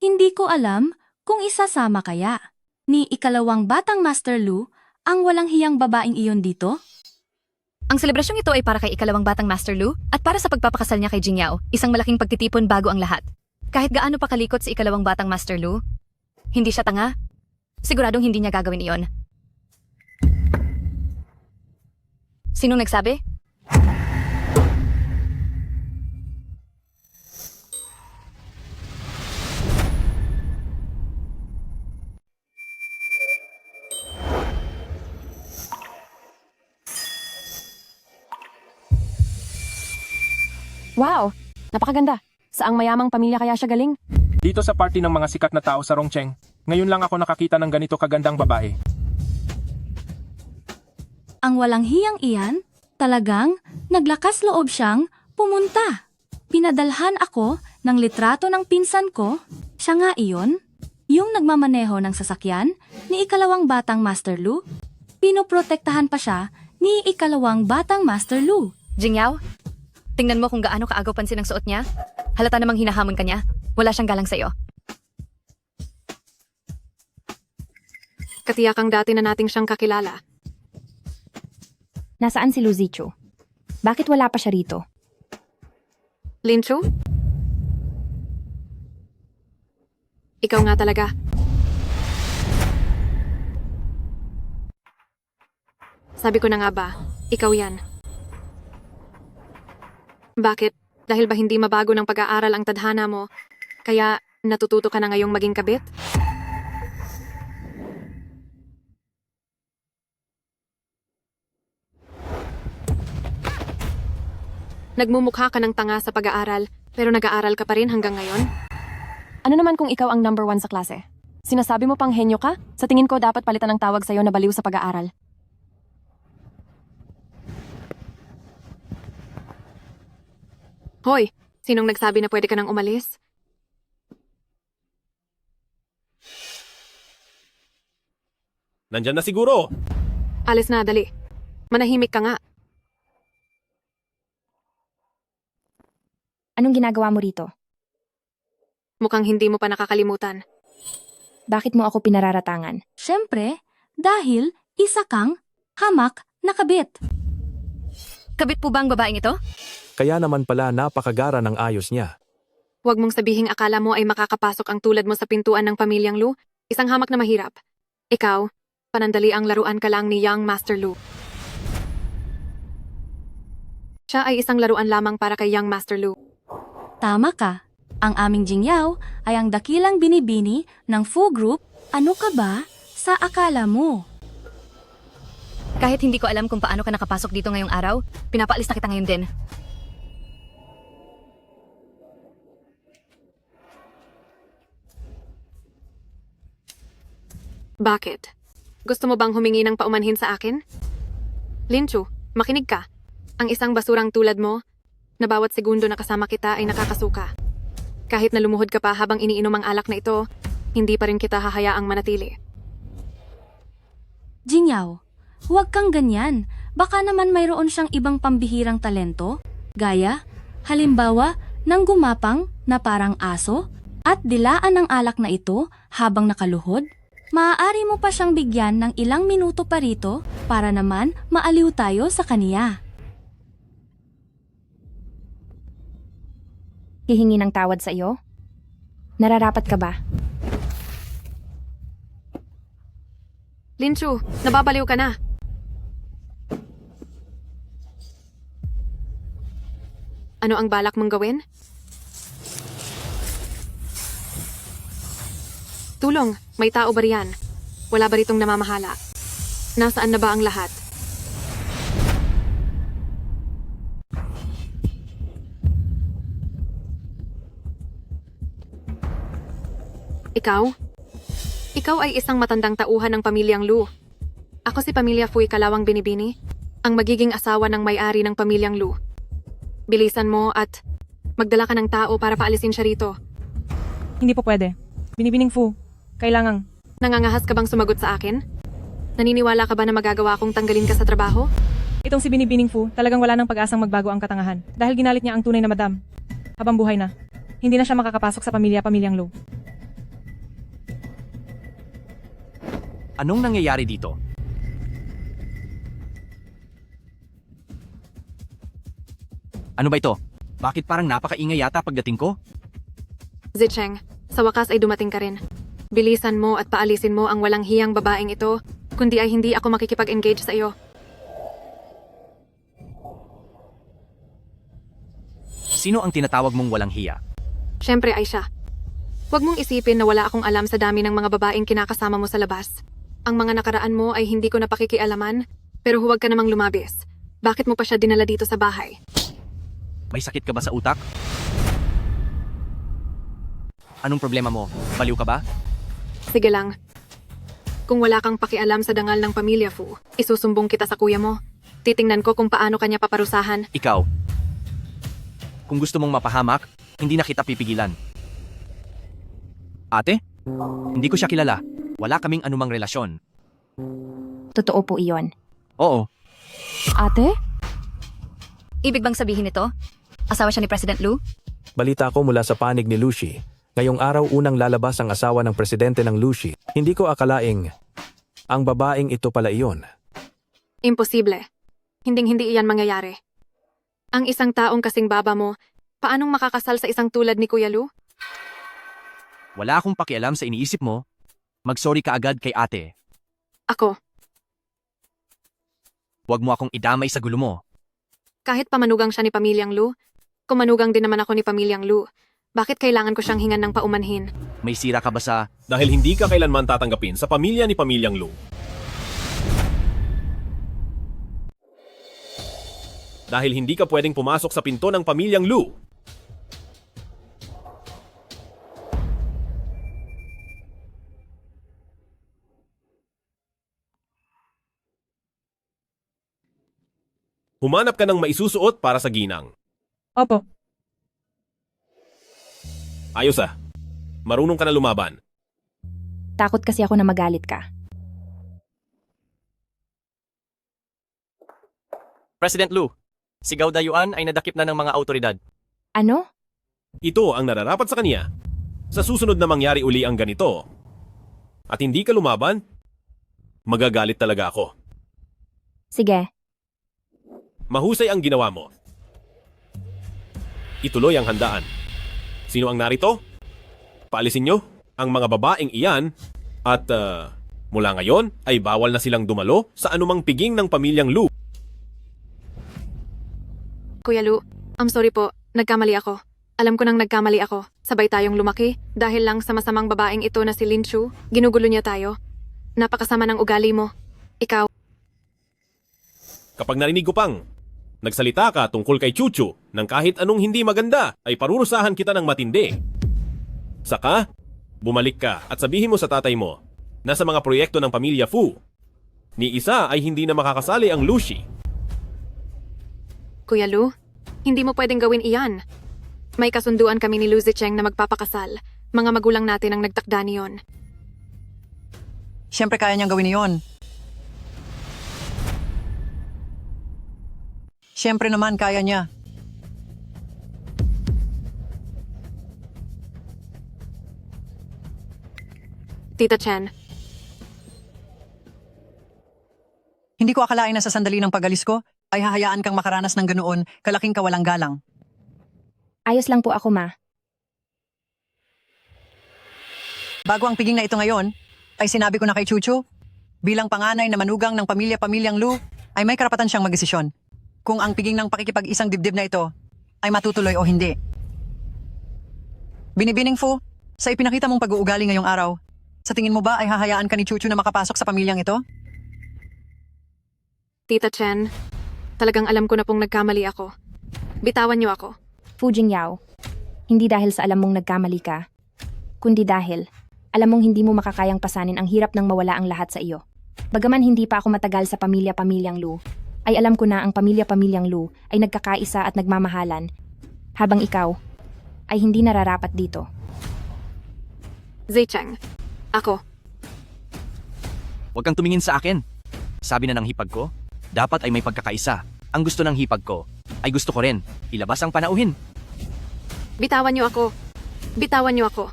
Hindi ko alam kung isasama kaya ni ikalawang batang Master Lu ang walang hiyang babaeng iyon dito. Ang selebrasyong ito ay para kay ikalawang batang Master Lu at para sa pagpapakasal niya kay Jingyao, isang malaking pagtitipon bago ang lahat. Kahit gaano pa kalikot si ikalawang batang Master Lu, hindi siya tanga. Siguradong hindi niya gagawin iyon. Sinong nagsabi? Wow! Napakaganda. Saang mayamang pamilya kaya siya galing? Dito sa party ng mga sikat na tao sa Rongcheng, ngayon lang ako nakakita ng ganito kagandang babae. Ang walang hiyang iyan, talagang naglakas loob siyang pumunta. Pinadalhan ako ng litrato ng pinsan ko, siya nga iyon, yung nagmamaneho ng sasakyan ni ikalawang batang Master Lu. Pinoprotektahan pa siya ni ikalawang batang Master Lu. Jingyao, tingnan mo kung gaano kaagaw pansin ang suot niya. Halata namang hinahamon ka niya. Wala siyang galang sa'yo. Katiyakang dati na nating siyang kakilala. Nasaan si Lu Zichu? Bakit wala pa siya rito? Linchu? Ikaw nga talaga. Sabi ko na nga ba, ikaw yan. Bakit? Dahil ba hindi mabago ng pag-aaral ang tadhana mo, kaya natututo ka na ngayong maging kabit? Nagmumukha ka ng tanga sa pag-aaral, pero nag-aaral ka pa rin hanggang ngayon? Ano naman kung ikaw ang number 1 sa klase? Sinasabi mo pang henyo ka? Sa tingin ko dapat palitan ng tawag sa'yo na baliw sa pag-aaral. Hoy, sinong nagsabi na pwede ka nang umalis? Nandyan na siguro. Alis na, dali. Manahimik ka nga. Anong ginagawa mo rito? Mukhang hindi mo pa nakakalimutan. Bakit mo ako pinararatangan? Siyempre, dahil isa kang hamak na kabit. Kabit po ba ang babaeng ito? Kaya naman pala napakagara ng ayos niya. Huwag mong sabihing akala mo ay makakapasok ang tulad mo sa pintuan ng pamilyang Lu. Isang hamak na mahirap. Ikaw, panandali ang laruan ka lang ni Young Master Lu. Siya ay isang laruan lamang para kay Young Master Lu. Tama ka. Ang aming Jingyao ay ang dakilang binibini ng Fu Group. Ano ka ba sa akala mo? Kahit hindi ko alam kung paano ka nakapasok dito ngayong araw, pinapaalis na kita ngayon din. Bakit? Gusto mo bang humingi ng paumanhin sa akin? Linchu, makinig ka. Ang isang basurang tulad mo, na bawat segundo na kasama kita ay nakakasuka. Kahit na lumuhod ka pa habang iniinom ang alak na ito, hindi pa rin kita hahayaang manatili. Jingyao, huwag kang ganyan. Baka naman mayroon siyang ibang pambihirang talento, gaya, halimbawa, ng gumapang na parang aso at dilaan ng alak na ito habang nakaluhod. Maaari mo pa siyang bigyan ng ilang minuto pa rito para naman maaliw tayo sa kaniya. Hihingi ng tawad sa iyo? Nararapat ka ba? Linchu, nababaliw ka na. Ano ang balak mong gawin? Tulong, may tao ba riyan? Wala ba ritong namamahala? Nasaan na ba ang lahat? Ikaw? Ikaw ay isang matandang tauhan ng pamilyang Lu. Ako si Pamilya Fui Kalawang Binibini, ang magiging asawa ng may-ari ng pamilyang Lu. Bilisan mo at magdala ka ng tao para paalisin siya rito. Hindi po pwede. Binibining Fu, kailangang... Nangangahas ka bang sumagot sa akin? Naniniwala ka ba na magagawa akong tanggalin ka sa trabaho? Itong si Binibining Fu, talagang wala nang pag-asang magbago ang katangahan dahil ginalit niya ang tunay na madam. Habang buhay na, hindi na siya makakapasok sa pamilyang Lu. Anong nangyayari dito? Ano ba ito? Bakit parang napakaingay yata pagdating ko? Zicheng, sa wakas ay dumating ka rin. Bilisan mo at paalisin mo ang walang hiyang babaeng ito, kundi ay hindi ako makikipag-engage sa iyo. Sino ang tinatawag mong walang hiya? Siyempre ay siya. Huwag mong isipin na wala akong alam sa dami ng mga babaeng kinakasama mo sa labas. Ang mga nakaraan mo ay hindi ko napakikialaman, pero huwag ka namang lumabis. Bakit mo pa siya dinala dito sa bahay? May sakit ka ba sa utak? Anong problema mo? Baliw ka ba? Sige lang. Kung wala kang pakialam sa dangal ng pamilya Fu, isusumbong kita sa kuya mo. Titingnan ko kung paano kanya paparusahan. Ikaw. Kung gusto mong mapahamak, hindi na kita pipigilan. Ate? Hindi ko siya kilala. Wala kaming anumang relasyon. Totoo po iyon. Oo. Ate? Ibig bang sabihin ito? Asawa siya ni President Lu? Balita ko mula sa panig ni Lucy. Ngayong araw unang lalabas ang asawa ng presidente ng Lucy. Hindi ko akalaing ang babaeng ito pala iyon. Imposible. Hinding-hindi iyan mangyayari. Ang isang taong kasing baba mo, paanong makakasal sa isang tulad ni Kuya Lu? Wala akong pakialam sa iniisip mo. Mag-sorry ka agad kay ate. Ako, Huwag mo akong idamay sa gulo mo. kahit pamanugang siya ni Pamilyang Lu, kumanugang din naman ako ni Pamilyang Lu. Bakit kailangan ko siyang hingan ng paumanhin? May sira ka ba sa... Dahil hindi ka kailanman tatanggapin sa pamilya ni Pamilyang Lu. Dahil hindi ka pwedeng pumasok sa pinto ng Pamilyang Lu. Humanap ka ng maisusuot para sa ginang. Opo. Ayos ah. Marunong ka na lumaban. Takot kasi ako na magalit ka. President Lu, si Gao Dayuan ay nadakip na ng mga autoridad. Ano? Ito ang nararapat sa kanya. Sa susunod na mangyari uli ang ganito, at hindi ka lumaban, magagalit talaga ako. Sige. Mahusay ang ginawa mo. Ituloy ang handaan. Sino ang narito? Paalisin nyo ang mga babaeng iyan at mula ngayon ay bawal na silang dumalo sa anumang piging ng Pamilyang Lu. Kuya Lu, I'm sorry po, nagkamali ako. Alam ko nang nagkamali ako. Sabay tayong lumaki dahil lang sa masamang babaeng ito na si Lin Chu. Ginugulo niya tayo. Napakasama ng ugali mo. Ikaw. Kapag narinig ko pang nagsalita ka tungkol kay Chuchu ng kahit anong hindi maganda, ay parurusahan kita ng matindi. Saka, bumalik ka at sabihin mo sa tatay mo na sa mga proyekto ng Pamilya Fu, ni isa ay hindi na makakasali ang Lucy. Kuya Lu, hindi mo pwedeng gawin iyan. May kasunduan kami ni Lu Zicheng na magpapakasal. Mga magulang natin ang nagtakda niyon. Siyempre kaya niyang gawin iyon. Siyempre naman kaya niya. Tita Chen, Hindi ko akalain na sa sandali ng pag-alis ko, ay hahayaan kang makaranas ng ganoon, kalaking kawalang galang. Ayos lang po ako, ma. Bago ang piging na ito ngayon, ay sinabi ko na kay Chuchu, bilang panganay na manugang ng Pamilyang Lu, ay may karapatan siyang magdesisyon kung ang piging ng pakikipag-isang dibdib na ito ay matutuloy o hindi. Binibining Fu, sa ipinakita mong pag-uugali ngayong araw, Sa tingin mo ba ay hahayaan ka ni Chuchu na makapasok sa pamilyang ito? Tita Chen, talagang alam ko na pong nagkamali ako. Bitawan niyo ako. Fu Jingyao, hindi dahil sa alam mong nagkamali ka, kundi dahil alam mong hindi mo makakayang pasanin ang hirap ng mawala ang lahat sa iyo. Bagaman hindi pa ako matagal sa pamilya-pamilyang Lu, ay alam ko na ang pamilya-pamilyang Lu ay nagkakaisa at nagmamahalan, habang ikaw ay hindi nararapat dito. Zicheng, ako. Huwag kang tumingin sa akin. Sabi na ng hipag ko, dapat ay may pagkakaisa. Ang gusto ng hipag ko, ay gusto ko rin. Ilabas ang panauhin. Bitawan niyo ako. Bitawan niyo ako.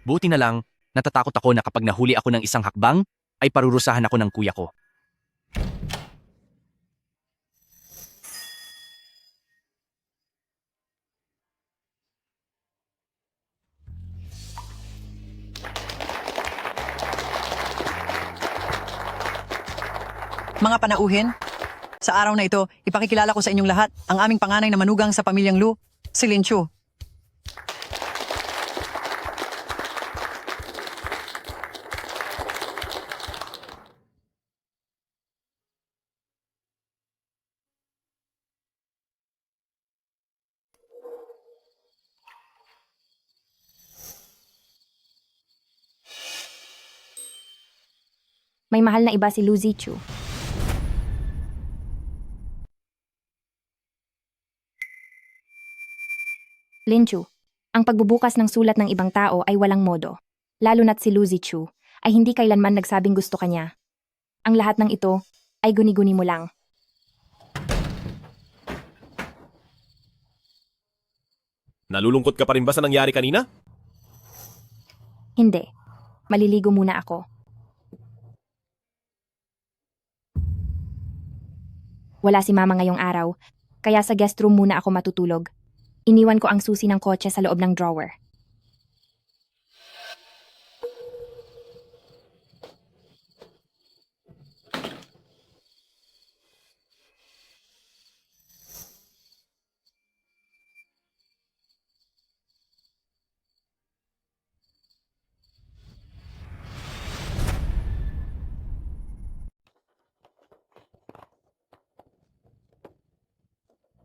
Buti na lang, natatakot ako na kapag nahuli ako ng isang hakbang, ay parurusahan ako ng kuya ko. Mga panauhin, sa araw na ito, ipakikilala ko sa inyong lahat ang aming panganay na manugang sa pamilyang Lu, si Lin Chu. May mahal na iba si Lu Zichu. Linchu, ang pagbubukas ng sulat ng ibang tao ay walang modo. Lalo na't si Lu Zichu ay hindi kailanman nagsabing gusto kanya. Ang lahat ng ito ay guni-guni mo lang. Nalulungkot ka pa rin ba sa nangyari kanina? Hindi. Maliligo muna ako. Wala si mama ngayong araw, kaya sa guest room muna ako matutulog. Iniwan ko ang susi ng kotse sa loob ng drawer.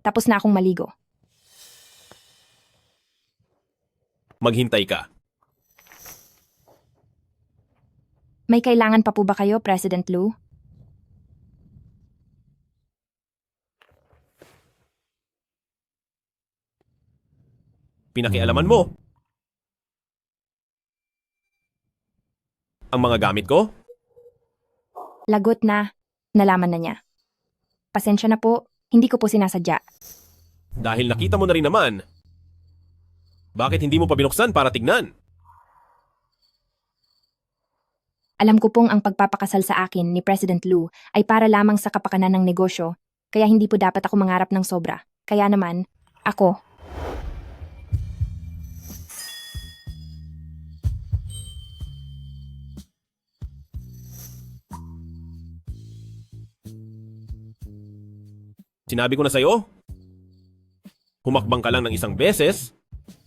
Tapos na akong maligo. Maghintay ka. May kailangan pa po ba kayo, President Lu? Pinakialaman mo. Ang mga gamit ko? Lagot na. Nalaman na niya. Pasensya na po, hindi ko po sinasadya. Dahil nakita mo na rin naman. Bakit hindi mo pa binuksan para tignan? Alam ko pong ang pagpapakasal sa akin ni President Lu ay para lamang sa kapakanan ng negosyo, kaya hindi po dapat ako mangarap ng sobra. Kaya naman, ako. Sinabi ko na sa'yo, humakbang ka lang ng isang beses,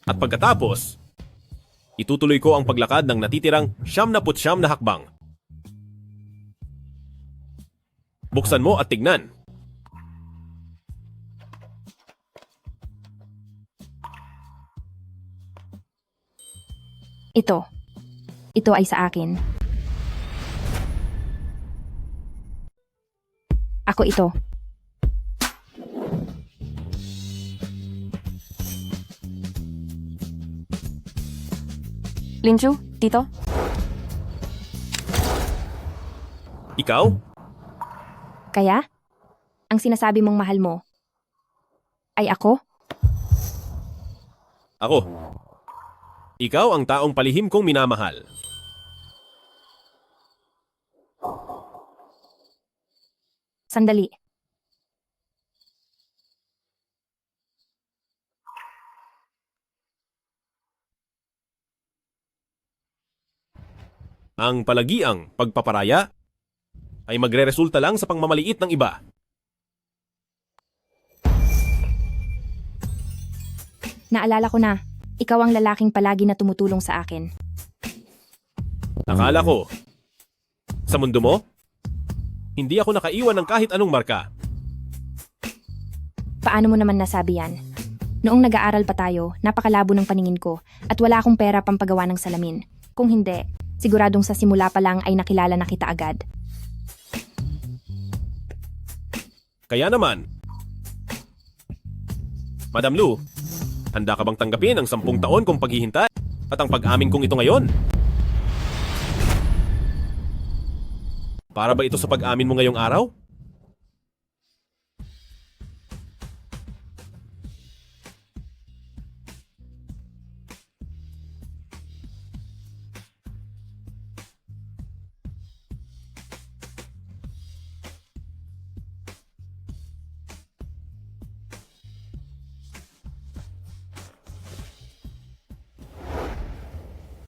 at pagkatapos, itutuloy ko ang paglakad ng natitirang 99 na hakbang. Buksan mo at tignan. Ito. Ito ay sa akin. Ako ito. Linchu, Tito? Ikaw? Kaya? Ang sinasabi mong mahal mo ay ako? Ako. Ikaw ang taong palihim kong minamahal. Sandali. Ang palagiang pagpaparaya ay magreresulta lang sa pangmamaliit ng iba. Naalala ko na, ikaw ang lalaking palagi na tumutulong sa akin. Akala ko, sa mundo mo, hindi ako nakaiwan ng kahit anong marka. Paano mo naman nasabi yan? Noong nag-aaral pa tayo, napakalabo ng paningin ko at wala akong pera pampagawa ng salamin. Kung hindi, siguradong sa simula pa lang ay nakilala na kita agad. Kaya naman, Madam Lu, handa ka bang tanggapin ang 10 taon kong paghihintay at ang pag-amin kong ito ngayon? Para ba ito sa pag-amin mo ngayong araw?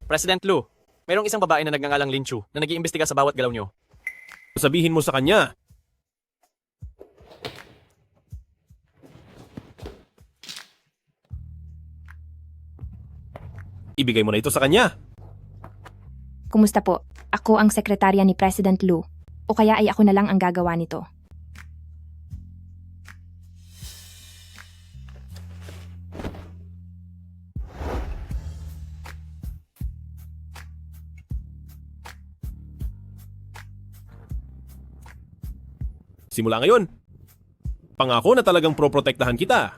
President Lu, mayroong isang babae na nagngangalang Lin Chu na nag-iimbestiga sa bawat galaw nyo. Sabihin mo sa kanya. Ibigay mo na ito sa kanya. Kumusta po? Ako ang sekretarya ni President Lu. O kaya ay ako na lang ang gagawa nito. Simula ngayon, pangako na talagang proprotektahan kita.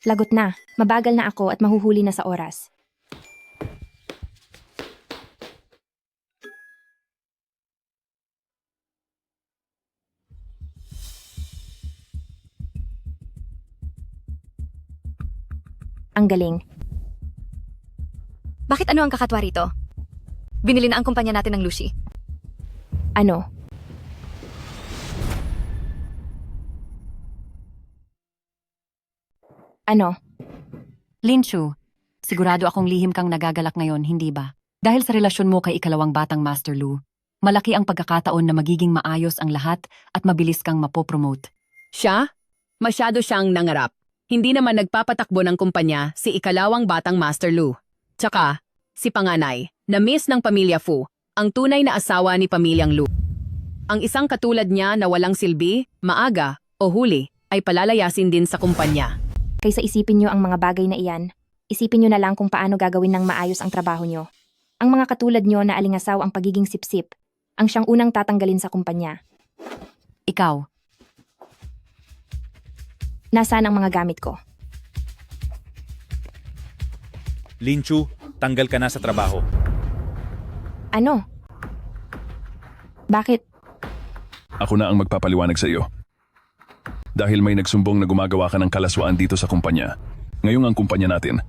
Lagot na. Mabagal na ako at mahuhuli na sa oras. Ang galing. Bakit ano ang kakatwa rito? Binili na ang kumpanya natin ng Lucy. Ano? Ano? Linchu, sigurado akong lihim kang nagagalak ngayon, hindi ba? Dahil sa relasyon mo kay ikalawang batang Master Lu, malaki ang pagkakataon na magiging maayos ang lahat at mabilis kang mapopromote. Siya? Masyado siyang nangarap. Hindi naman nagpapatakbo ng kumpanya si ikalawang batang Master Lu. Tsaka, si panganay, na miss ng pamilya Fu, ang tunay na asawa ni pamilyang Lu. Ang isang katulad niya na walang silbi, maaga, o huli, ay palalayasin din sa kumpanya. Kaysa isipin nyo ang mga bagay na iyan, isipin nyo na lang kung paano gagawin ng maayos ang trabaho nyo. Ang mga katulad nyo na alingasaw ang pagiging sipsip, ang siyang unang tatanggalin sa kumpanya. Ikaw. Nasaan ang mga gamit ko? Linchu, tanggal ka na sa trabaho. Ano? Bakit? Ako na ang magpapaliwanag sa iyo. Dahil may nagsumbong na gumagawa ka ng kalaswaan dito sa kumpanya. Ngayong ang kumpanya natin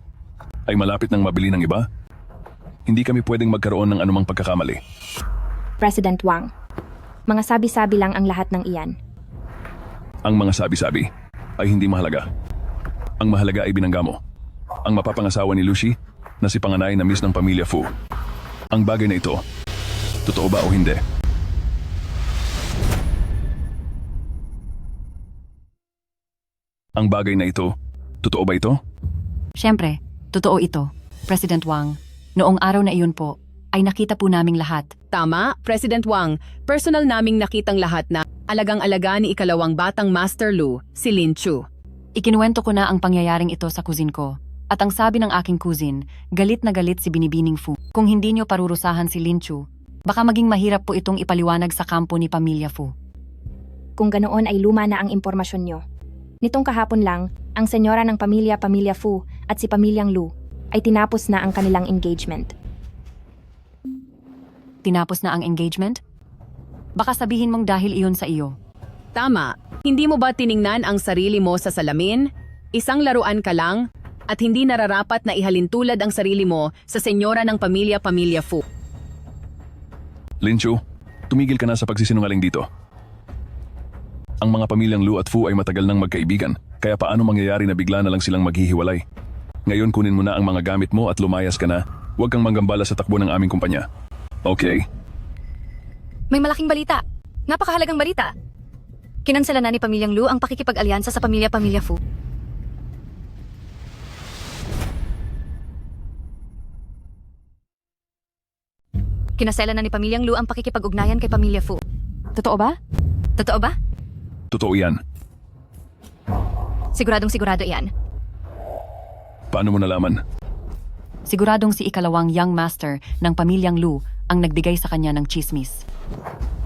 ay malapit ng mabili ng iba. Hindi kami pwedeng magkaroon ng anumang pagkakamali. President Wang, mga sabi-sabi lang ang lahat ng iyan. Ang mga sabi-sabi ay hindi mahalaga. Ang mahalaga ay binangga mo. Ang mapapangasawa ni Lucy na si panganay na miss ng pamilya Fu. Ang bagay na ito, totoo ba o hindi? Ang bagay na ito, totoo ba ito? Siyempre, totoo ito, President Wang. Noong araw na iyon po, ay nakita po naming lahat. Tama, President Wang. Personal naming nakitang lahat na alagang-alaga ni ikalawang batang Master Lu, si Lin Chu. Ikinuwento ko na ang pangyayaring ito sa cousin ko. At ang sabi ng aking cousin, galit na galit si Binibining Fu. Kung hindi nyo parurusahan si Lin Chu, baka maging mahirap po itong ipaliwanag sa kampo ni Pamilya Fu. Kung ganoon ay luma na ang impormasyon nyo. Nitong kahapon lang, ang senyora ng Pamilya Fu at si Pamilyang Lu ay tinapos na ang kanilang engagement. Tinapos na ang engagement? Baka sabihin mong dahil iyon sa iyo. Tama, hindi mo ba tiningnan ang sarili mo sa salamin? Isang laruan ka lang at hindi nararapat na ihalin tulad ang sarili mo sa senyora ng Pamilya Fu. Lin Chu, tumigil ka na sa pagsisinungaling dito. Ang mga pamilyang Lu at Fu ay matagal nang magkaibigan, kaya paano mangyayari na bigla na lang silang maghihiwalay? Ngayon kunin mo na ang mga gamit mo at lumayas ka na. Huwag kang manggambala sa takbo ng aming kumpanya. Okay? May malaking balita. Napakahalagang balita. Kinansela na ni Pamilyang Lu ang pakikipag-alyansa sa Pamilya Fu. Kinasela na ni Pamilyang Lu ang pakikipag-ugnayan kay Pamilya Fu. Totoo ba? Totoo ba? Totoo yan. Siguradong sigurado iyan. Paano mo nalaman? Siguradong si ikalawang young master ng pamilyang Lu ang nagbigay sa kanya ng chismis.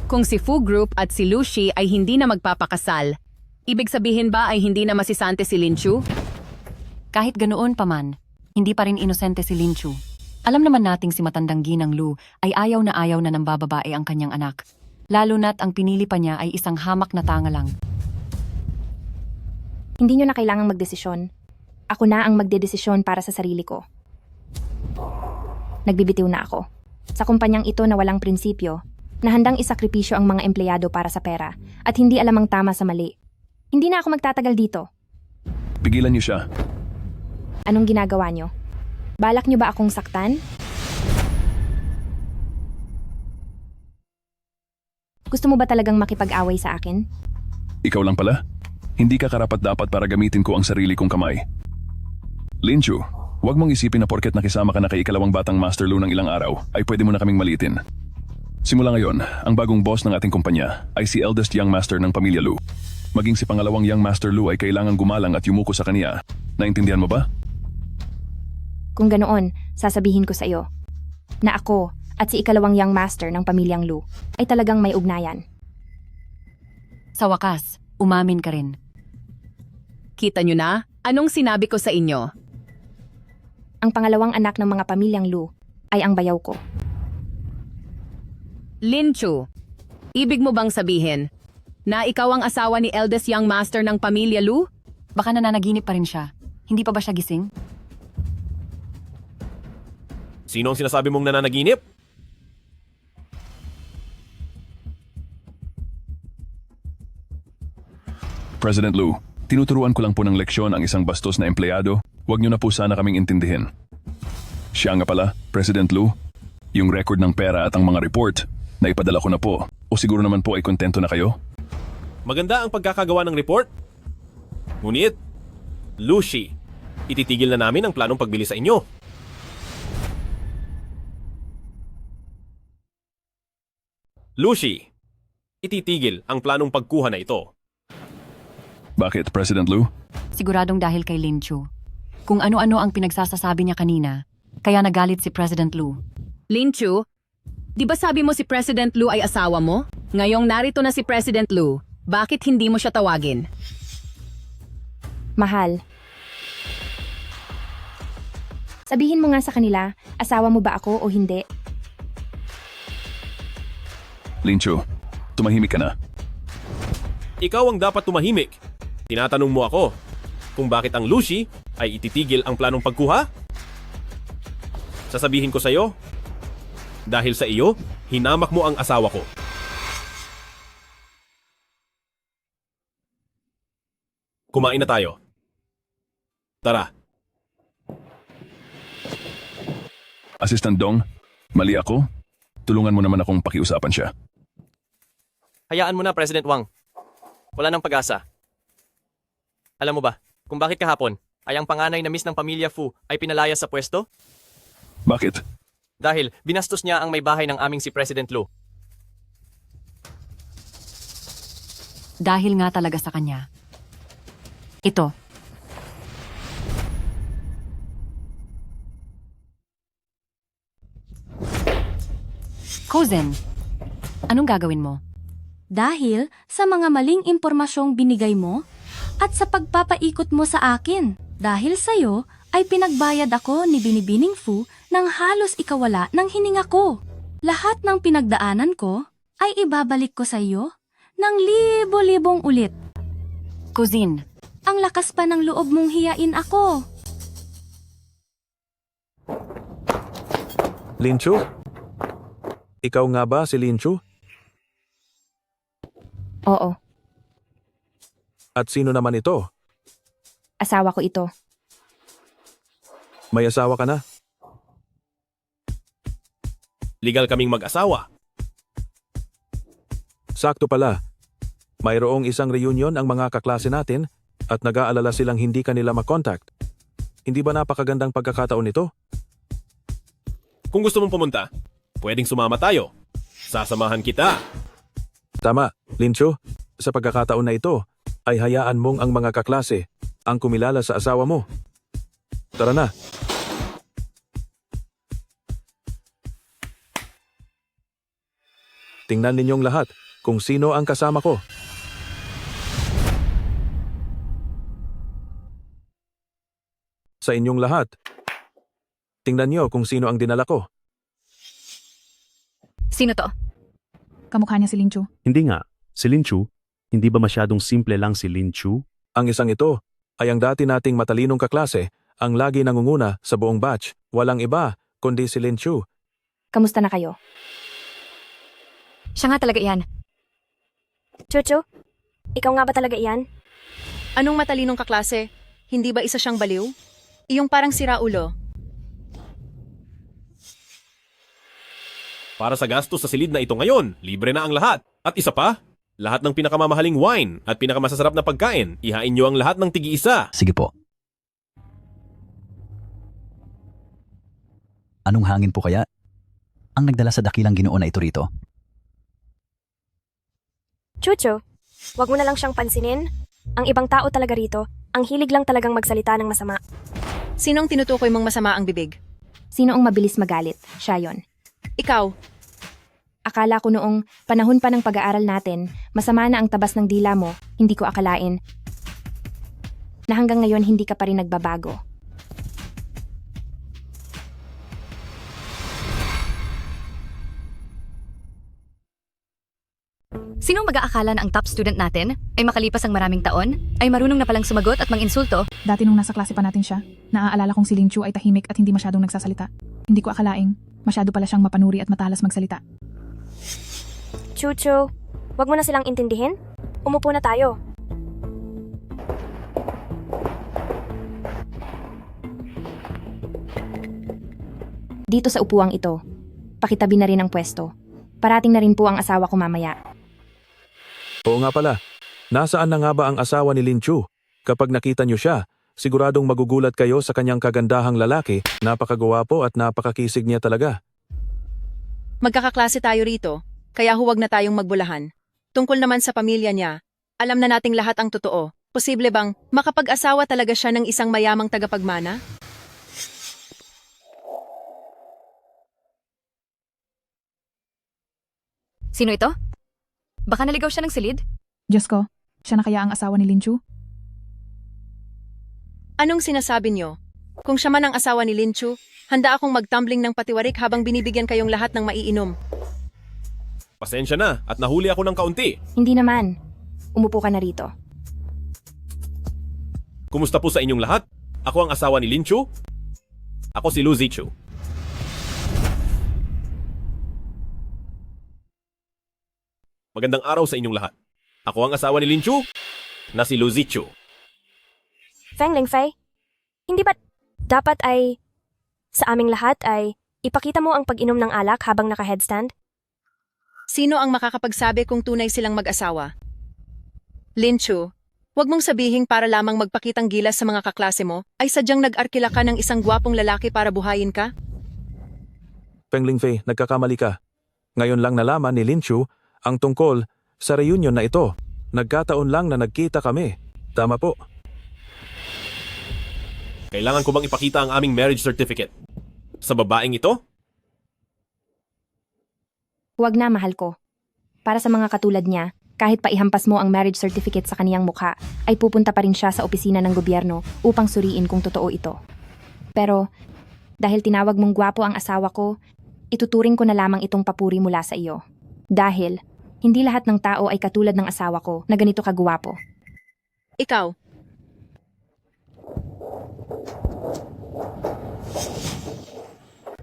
Kung si Fu Group at si Lu Shi ay hindi na magpapakasal, ibig sabihin ba ay hindi na masisante si Lin Chu? Kahit ganoon pa man, hindi pa rin inosente si Lin Chu. Alam naman nating si matandang ginang Lu ay ayaw na ng bababae ang kanyang anak. Lalo na't ang pinili pa niya ay isang hamak na tanga lang. Hindi nyo na kailangang magdesisyon. Ako na ang magdedesisyon para sa sarili ko. Nagbibitiw na ako. Sa kumpanyang ito na walang prinsipyo, na handang isakripisyo ang mga empleyado para sa pera at hindi alam ang tama sa mali. Hindi na ako magtatagal dito. Pigilan niyo siya. Anong ginagawa nyo? Balak nyo ba akong saktan? Gusto mo ba talagang makipag-away sa akin? Ikaw lang pala? Hindi ka karapat-dapat para gamitin ko ang sarili kong kamay. Lin Chu, huwag mong isipin na porket nakisama ka na kay ikalawang batang Master Lu ng ilang araw, ay pwede mo na kaming malitin. Simula ngayon, ang bagong boss ng ating kumpanya ay si eldest young master ng pamilya Lu. Maging si pangalawang young master Lu ay kailangang gumalang at yumuko sa kaniya. Naintindihan mo ba? Kung ganoon, sasabihin ko sa iyo na ako at si ikalawang young master ng pamilyang Lu ay talagang may ugnayan. Sa wakas, umamin ka rin. Kita nyo na? Anong sinabi ko sa inyo? Ang pangalawang anak ng mga pamilyang Lu ay ang bayaw ko. Lin Chu, ibig mo bang sabihin na ikaw ang asawa ni eldest young master ng pamilya Lu? Baka nananaginip pa rin siya. Hindi pa ba siya gising? Sino ang sinasabi mong nananaginip? President Lu, tinuturuan ko lang po ng leksyon ang isang bastos na empleyado. Huwag niyo na po sana kaming intindihin. Siya nga pala, President Lu, yung record ng pera at ang mga report, naipadala ko na po. O siguro naman po ay kontento na kayo? Maganda ang pagkakagawa ng report. Ngunit, Lu Shi, ititigil na namin ang planong pagbili sa inyo. Lu Shi, ititigil ang planong pagkuha na ito. Bakit, President Lu? Siguradong dahil kay Lin Chu. Kung ano-ano ang pinagsasasabi niya kanina, kaya nagalit si President Lu. Lin Chu, di ba sabi mo si President Lu ay asawa mo? Ngayong narito na si President Lu, bakit hindi mo siya tawagin? Mahal. Sabihin mo nga sa kanila, asawa mo ba ako o hindi? Lin Chu, tumahimik ka na. Ikaw ang dapat tumahimik. Tinatanong mo ako kung bakit ang Lu Shi ay ititigil ang planong pagkuha? Sasabihin ko sa iyo, dahil sa iyo, hinamak mo ang asawa ko. Kumain na tayo. Tara. Assistant Dong, mali ako? Tulungan mo naman akong pakiusapan siya. Hayaan mo na, President Wang. Wala nang pag-asa. Alam mo ba, kung bakit kahapon ay ang panganay na miss ng pamilya Fu ay pinalaya sa pwesto? Bakit? Dahil binastos niya ang may bahay ng aming si President Lu. Dahil nga talaga sa kanya. Ito. Cousin, anong gagawin mo? Dahil sa mga maling impormasyong binigay mo at sa pagpapaikot mo sa akin. Dahil sa'yo ay pinagbayad ako ni Binibining Fu ng halos ikawala ng hininga ko. Lahat ng pinagdaanan ko ay ibabalik ko sa iyo ng libo-libong ulit. Cousin, ang lakas pa ng loob mong hiyain ako. Lin Chu? Ikaw nga ba si Lin Chu? Oo, At sino naman ito? asawa ko ito. May asawa ka na? Legal kaming mag-asawa. Sakto pala. Mayroong isang reunion ang mga kaklase natin at nag-aalala silang hindi kanila makontakt. Hindi ba napakagandang pagkakataon ito? Kung gusto mong pumunta, pwedeng sumama tayo. Sasamahan kita. Tama, Lincho. Sa pagkakataon na ito, ay hayaan mong ang mga kaklase ang kumilala sa asawa mo. Tara na. Tingnan ninyong lahat kung sino ang kasama ko. Sa inyong lahat, tingnan niyo kung sino ang dinala ko. Sino to? Kamukha niya si Linchu. Hindi nga. Si Linchu, hindi ba masyadong simple lang si Linchu? Ang isang ito ay ang dati nating matalinong kaklase, ang lagi nangunguna sa buong batch. Walang iba kundi si Linchu. Kamusta na kayo? Siya nga talaga iyan. Chuchu, ikaw nga ba talaga iyan? Anong matalinong kaklase? Hindi ba isa siyang baliw? Iyong parang siraulo. Para sa gastos sa silid na ito ngayon, libre na ang lahat. At isa pa, lahat ng pinakamamahaling wine at pinakamasasarap na pagkain, ihain niyo ang lahat ng tigi-isa. Sige po. Anong hangin po kaya? Ang nagdala sa dakilang Ginoo na ito rito? Chuchu, wag mo na lang siyang pansinin. Ang ibang tao talaga rito, ang hilig lang talagang magsalita ng masama. Sinong tinutukoy mong masama ang bibig? Sino ang mabilis magalit? Siya yon. Ikaw. Akala ko noong panahon pa ng pag-aaral natin, masama na ang tabas ng dila mo, hindi ko akalain na hanggang ngayon hindi ka pa rin nagbabago. Sinong mag-aakala na ang top student natin ay makalipas ang maraming taon, ay marunong na palang sumagot at mang-insulto? Dati nung nasa klase pa natin siya, naaalala kong si Linchu ay tahimik at hindi masyadong nagsasalita. Hindi ko akalaing, masyado pala siyang mapanuri at matalas magsalita. Chuchu, wag mo na silang intindihin. Umupo na tayo. Dito sa upuang ito, pakitabi na rin ang pwesto. Parating na rin po ang asawa ko mamaya. Oo nga pala, nasaan na nga ba ang asawa ni Linchu? Kapag nakita niyo siya, siguradong magugulat kayo sa kanyang kagandahang lalaki, napakagwapo at napakakisig niya talaga. Magkakaklase tayo rito, kaya huwag na tayong magbulahan. Tungkol naman sa pamilya niya, alam na nating lahat ang totoo. Posible bang makapag-asawa talaga siya ng isang mayamang tagapagmana? Sino ito? Baka naligaw siya ng silid? Diyos ko, siya na kaya ang asawa ni Linchu? Anong sinasabi niyo? Kung siya man ang asawa ni Linchu, handa akong magtumbling ng patiwarik habang binibigyan kayong lahat ng maiinom. Pasensya na at nahuli ako ng kaunti. Hindi naman. Umupo ka na rito. Kumusta po sa inyong lahat? Ako ang asawa ni Linchu. Ako si Lu Zichu. Magandang araw sa inyong lahat. Ako ang asawa ni Linchu, na si Lu Zichu. Feng Lingfei, hindi ba dapat ay sa aming lahat ay ipakita mo ang pag-inom ng alak habang naka-headstand? Sino ang makakapagsabi kung tunay silang mag-asawa? Linchu, huwag mong sabihin para lamang magpakitang gilas sa mga kaklase mo ay sadyang nag-arkila ka ng isang gwapong lalaki para buhayin ka? Feng Lingfei, nagkakamali ka. Ngayon lang nalaman ni Linchu ang tungkol sa reunion na ito. Nagkataon lang na nagkita kami. Tama po. Kailangan ko bang ipakita ang aming marriage certificate? Sa babaeng ito? Huwag na, mahal ko. Para sa mga katulad niya, kahit pa ihampas mo ang marriage certificate sa kaniyang mukha, ay pupunta pa rin siya sa opisina ng gobyerno upang suriin kung totoo ito. Pero, dahil tinawag mong gwapo ang asawa ko, ituturing ko na lamang itong papuri mula sa iyo. Dahil, hindi lahat ng tao ay katulad ng asawa ko na ganito kagwapo. Ikaw.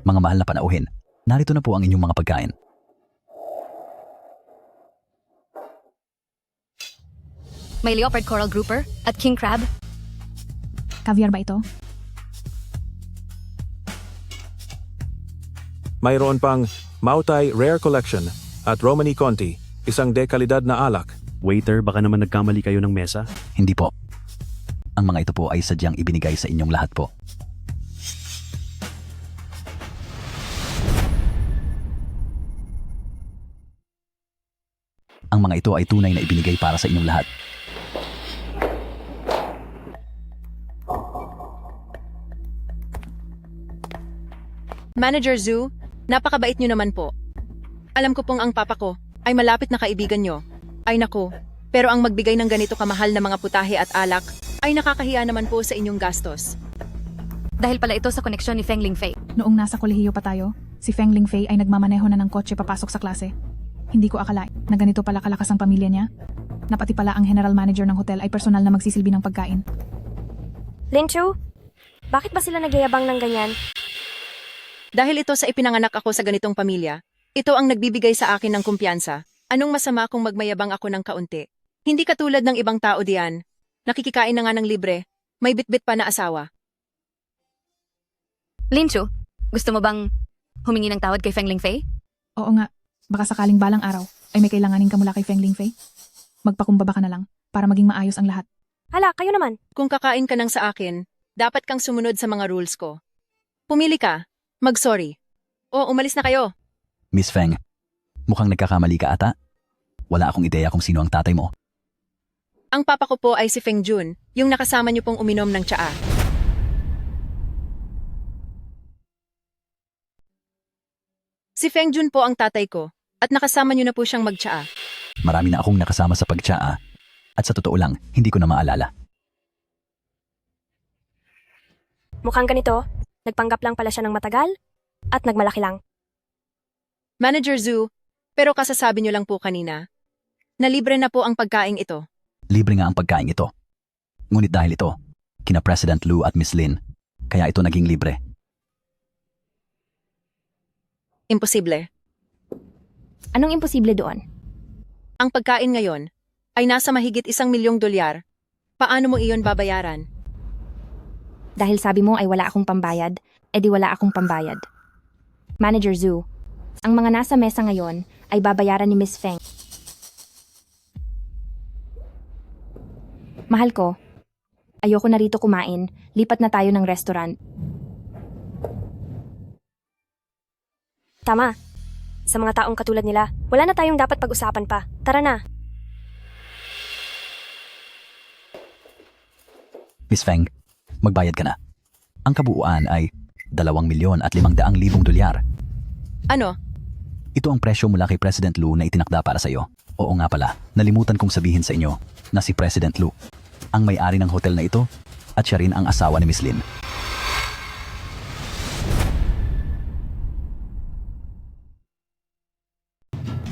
Mga mahal na panauhin, narito na po ang inyong mga pagkain. May leopard coral grouper at king crab. Caviar ba ito? Mayroon pang Mautai Rare Collection at Romani Conti, isang dekalidad na alak. Waiter, baka naman nagkamali kayo ng mesa? Hindi po. Ang mga ito po ay sadyang ibinigay sa inyong lahat po. Ang mga ito ay tunay na ibinigay para sa inyong lahat. Manager Zhu, napakabait niyo naman po. Alam ko pong ang papa ko ay malapit na kaibigan niyo. Ay nako, pero ang magbigay ng ganito kamahal na mga putahe at alak ay nakakahiya naman po sa inyong gastos. Dahil pala ito sa koneksyon ni Feng Lingfei. Noong nasa kolehiyo pa tayo, si Feng Lingfei ay nagmamaneho na ng kotse papasok sa klase. Hindi ko akalain na ganito pala kalakas ang pamilya niya. Napati pala ang general manager ng hotel ay personal na magsisilbi ng pagkain. Linchu, bakit ba sila nagyayabang ng ganyan? Dahil ito sa ipinanganak ako sa ganitong pamilya, ito ang nagbibigay sa akin ng kumpiyansa. Anong masama kung magmayabang ako ng kaunti? Hindi katulad ng ibang tao diyan. Nakikikain na nga ng libre, may bitbit pa na asawa. Linchu, gusto mo bang humingi ng tawad kay Feng Lingfei? Oo nga, baka sakaling balang araw ay may kailanganin ka mula kay Feng Lingfei. Magpakumbaba ka na lang para maging maayos ang lahat. Hala, kayo naman. Kung kakain ka ng sa akin, dapat kang sumunod sa mga rules ko. Pumili ka, mag-sorry. O umalis na kayo. Miss Feng, mukhang nagkakamali ka ata. Wala akong ideya kung sino ang tatay mo. Ang papa ko po ay si Feng Jun, yung nakasama niyo pong uminom ng tsaa. Si Feng Jun po ang tatay ko, at nakasama niyo na po siyang magtsaa. Marami na akong nakasama sa pagtsaa. At sa totoo lang, hindi ko na maalala. Mukhang ganito, nagpanggap lang pala siya ng matagal at nagmalaki lang. Manager Zhu, pero kasasabi niyo lang po kanina, na libre na po ang pagkain ito. Libre nga ang pagkain ito. Ngunit dahil ito, kina President Lu at Miss Lin, kaya ito naging libre. Imposible. Anong imposible doon? Ang pagkain ngayon ay nasa mahigit $1,000,000. Paano mo iyon babayaran? Dahil sabi mo ay wala akong pambayad, edi wala akong pambayad. Manager Zhu, ang mga nasa mesa ngayon ay babayaran ni Miss Feng. Mahal ko, ayoko na rito kumain, lipat na tayo ng restaurant. Tama. Sa mga taong katulad nila, wala na tayong dapat pag-usapan pa. Tara na. Miss Feng, magbayad ka na. Ang kabuuan ay $2,500,000. Ano? Ito ang presyo mula kay President Lu na itinakda para sa iyo. Oo nga pala, nalimutan kong sabihin sa inyo na si President Lu ang may-ari ng hotel na ito at siya rin ang asawa ni Miss Lin.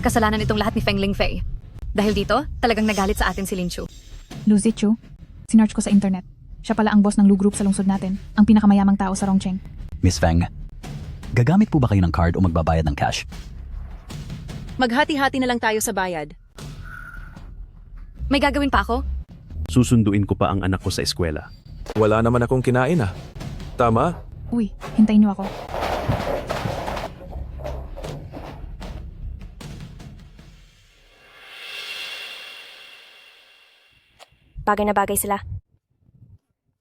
Kasalanan itong lahat ni Feng Lingfei. Dahil dito, talagang nagalit sa atin si Linchu. Lucy Chu, sinearch ko sa internet. Siya pala ang boss ng Lu Group sa lungsod natin, ang pinakamayamang tao sa Rongcheng. Miss Feng, gagamit po ba kayo ng card o magbabayad ng cash? Maghati-hati na lang tayo sa bayad. May gagawin pa ako? Susunduin ko pa ang anak ko sa eskwela. Wala naman akong kinain ah. Tama? Uy, hintayin niyo ako. Bagay na bagay sila.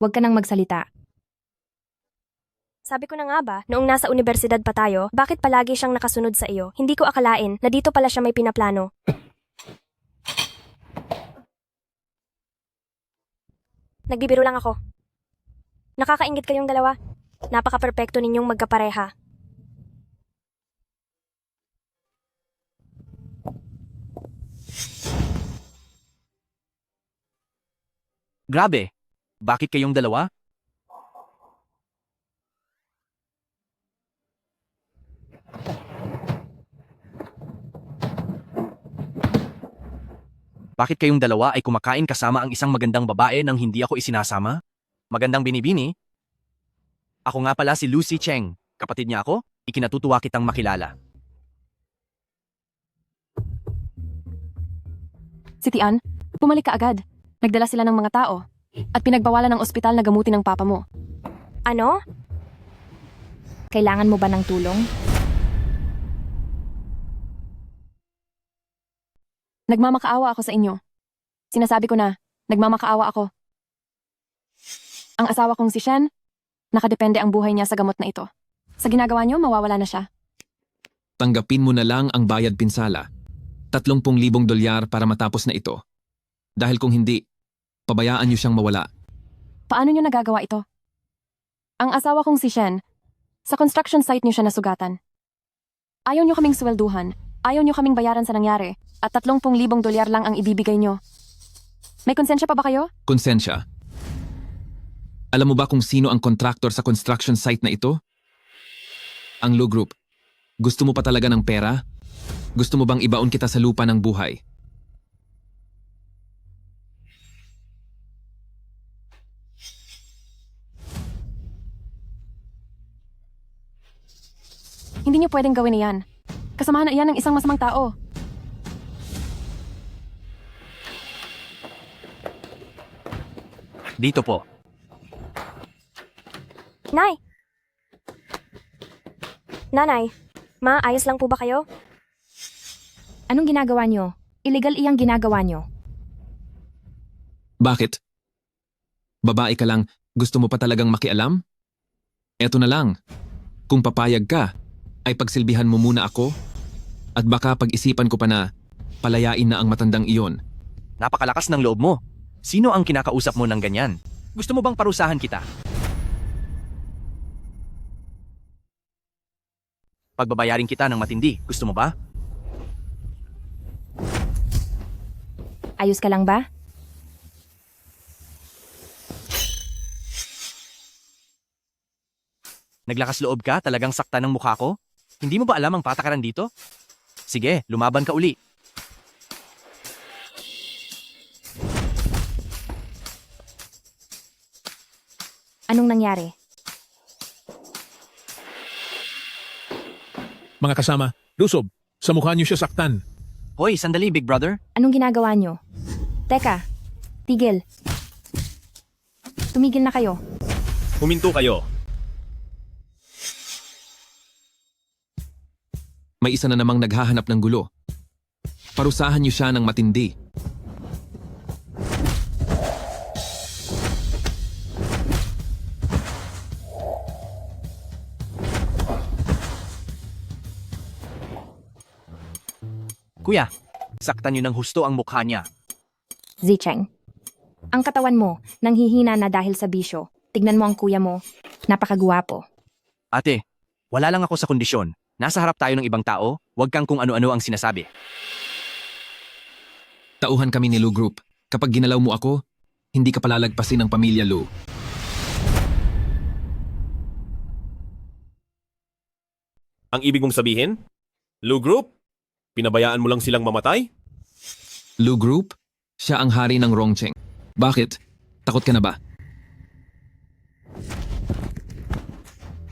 Huwag ka nang magsalita. Sabi ko na nga ba, noong nasa universidad pa tayo, bakit palagi siyang nakasunod sa iyo? Hindi ko akalain na dito pala siya may pinaplano. Nagbibiro lang ako. Nakakaingit kayong dalawa. Napaka-perpekto ninyong magkapareha. Grabe, bakit kayong dalawa? Bakit kayong dalawa ay kumakain kasama ang isang magandang babae nang hindi ako isinasama? Magandang binibini? Ako nga pala si Lucy Cheng. Kapatid niya ako, ikinatutuwa kitang makilala. Si Tian, bumalik ka agad. Nagdala sila ng mga tao. At pinagbawalan ng ospital na gamutin ng papa mo. Ano? Kailangan mo ba ng tulong? Nagmamakaawa ako sa inyo. Sinasabi ko na, nagmamakaawa ako. Ang asawa kong si Shen, nakadepende ang buhay niya sa gamot na ito. Sa ginagawa niyo, mawawala na siya. Tanggapin mo na lang ang bayad pinsala. 30,000 dolyar para matapos na ito. Dahil kung hindi, pabayaan niyo siyang mawala. Paano niyo nagagawa ito? Ang asawa kong si Shen, sa construction site niyo siya nasugatan. Ayaw niyo kaming swelduhan, ayaw niyo kaming bayaran sa nangyari, at 30,000 dolyar lang ang ibibigay niyo. May konsensya pa ba kayo? Konsensya. Alam mo ba kung sino ang kontraktor sa construction site na ito? Ang Lu Group. Gusto mo pa talaga ng pera? Gusto mo bang ibaon kita sa lupa ng buhay? Hindi niyo pwedeng gawin na yan. Kasamahan na iyan ng isang masamang tao. Dito po. Nay! Nanay, maayos lang po ba kayo? Anong ginagawa niyo? Illegal iyang ginagawa niyo. Bakit? Babae ka lang, gusto mo pa talagang makialam? Eto na lang. Kung papayag ka, ay pagsilbihan mo muna ako at baka pag-isipan ko pa na palayain na ang matandang iyon. Napakalakas ng loob mo. Sino ang kinakausap mo ng ganyan? Gusto mo bang parusahan kita? Pagbabayarin kita ng matindi. Gusto mo ba? Ayos ka lang ba? Naglakas loob ka? Talagang sakta ng mukha ko? Hindi mo ba alam ang patakaran dito? Sige, lumaban ka uli. Anong nangyari? Mga kasama, lusob, sa mukha niyo siya saktan. Hoy, sandali, Big Brother. Anong ginagawa niyo? Teka, tigil. Tumigil na kayo. Huminto kayo. May isa na namang naghahanap ng gulo. Parusahan niyo siya ng matindi. Kuya, saktan niyo ng husto ang mukha niya. Zicheng, ang katawan mo nanghihina na dahil sa bisyo. Tignan mo ang kuya mo. Napakagwapo. Ate, wala lang ako sa kondisyon. Nasa harap tayo ng ibang tao, huwag kang kung ano-ano ang sinasabi. Tauhan kami ni Lu Group. Kapag ginalaw mo ako, hindi ka palalagpasin ng pamilya Lu. Ang ibig mong sabihin? Lu Group? Pinabayaan mo lang silang mamatay? Lu Group? Siya ang hari ng Rongcheng. Bakit? Takot ka na ba?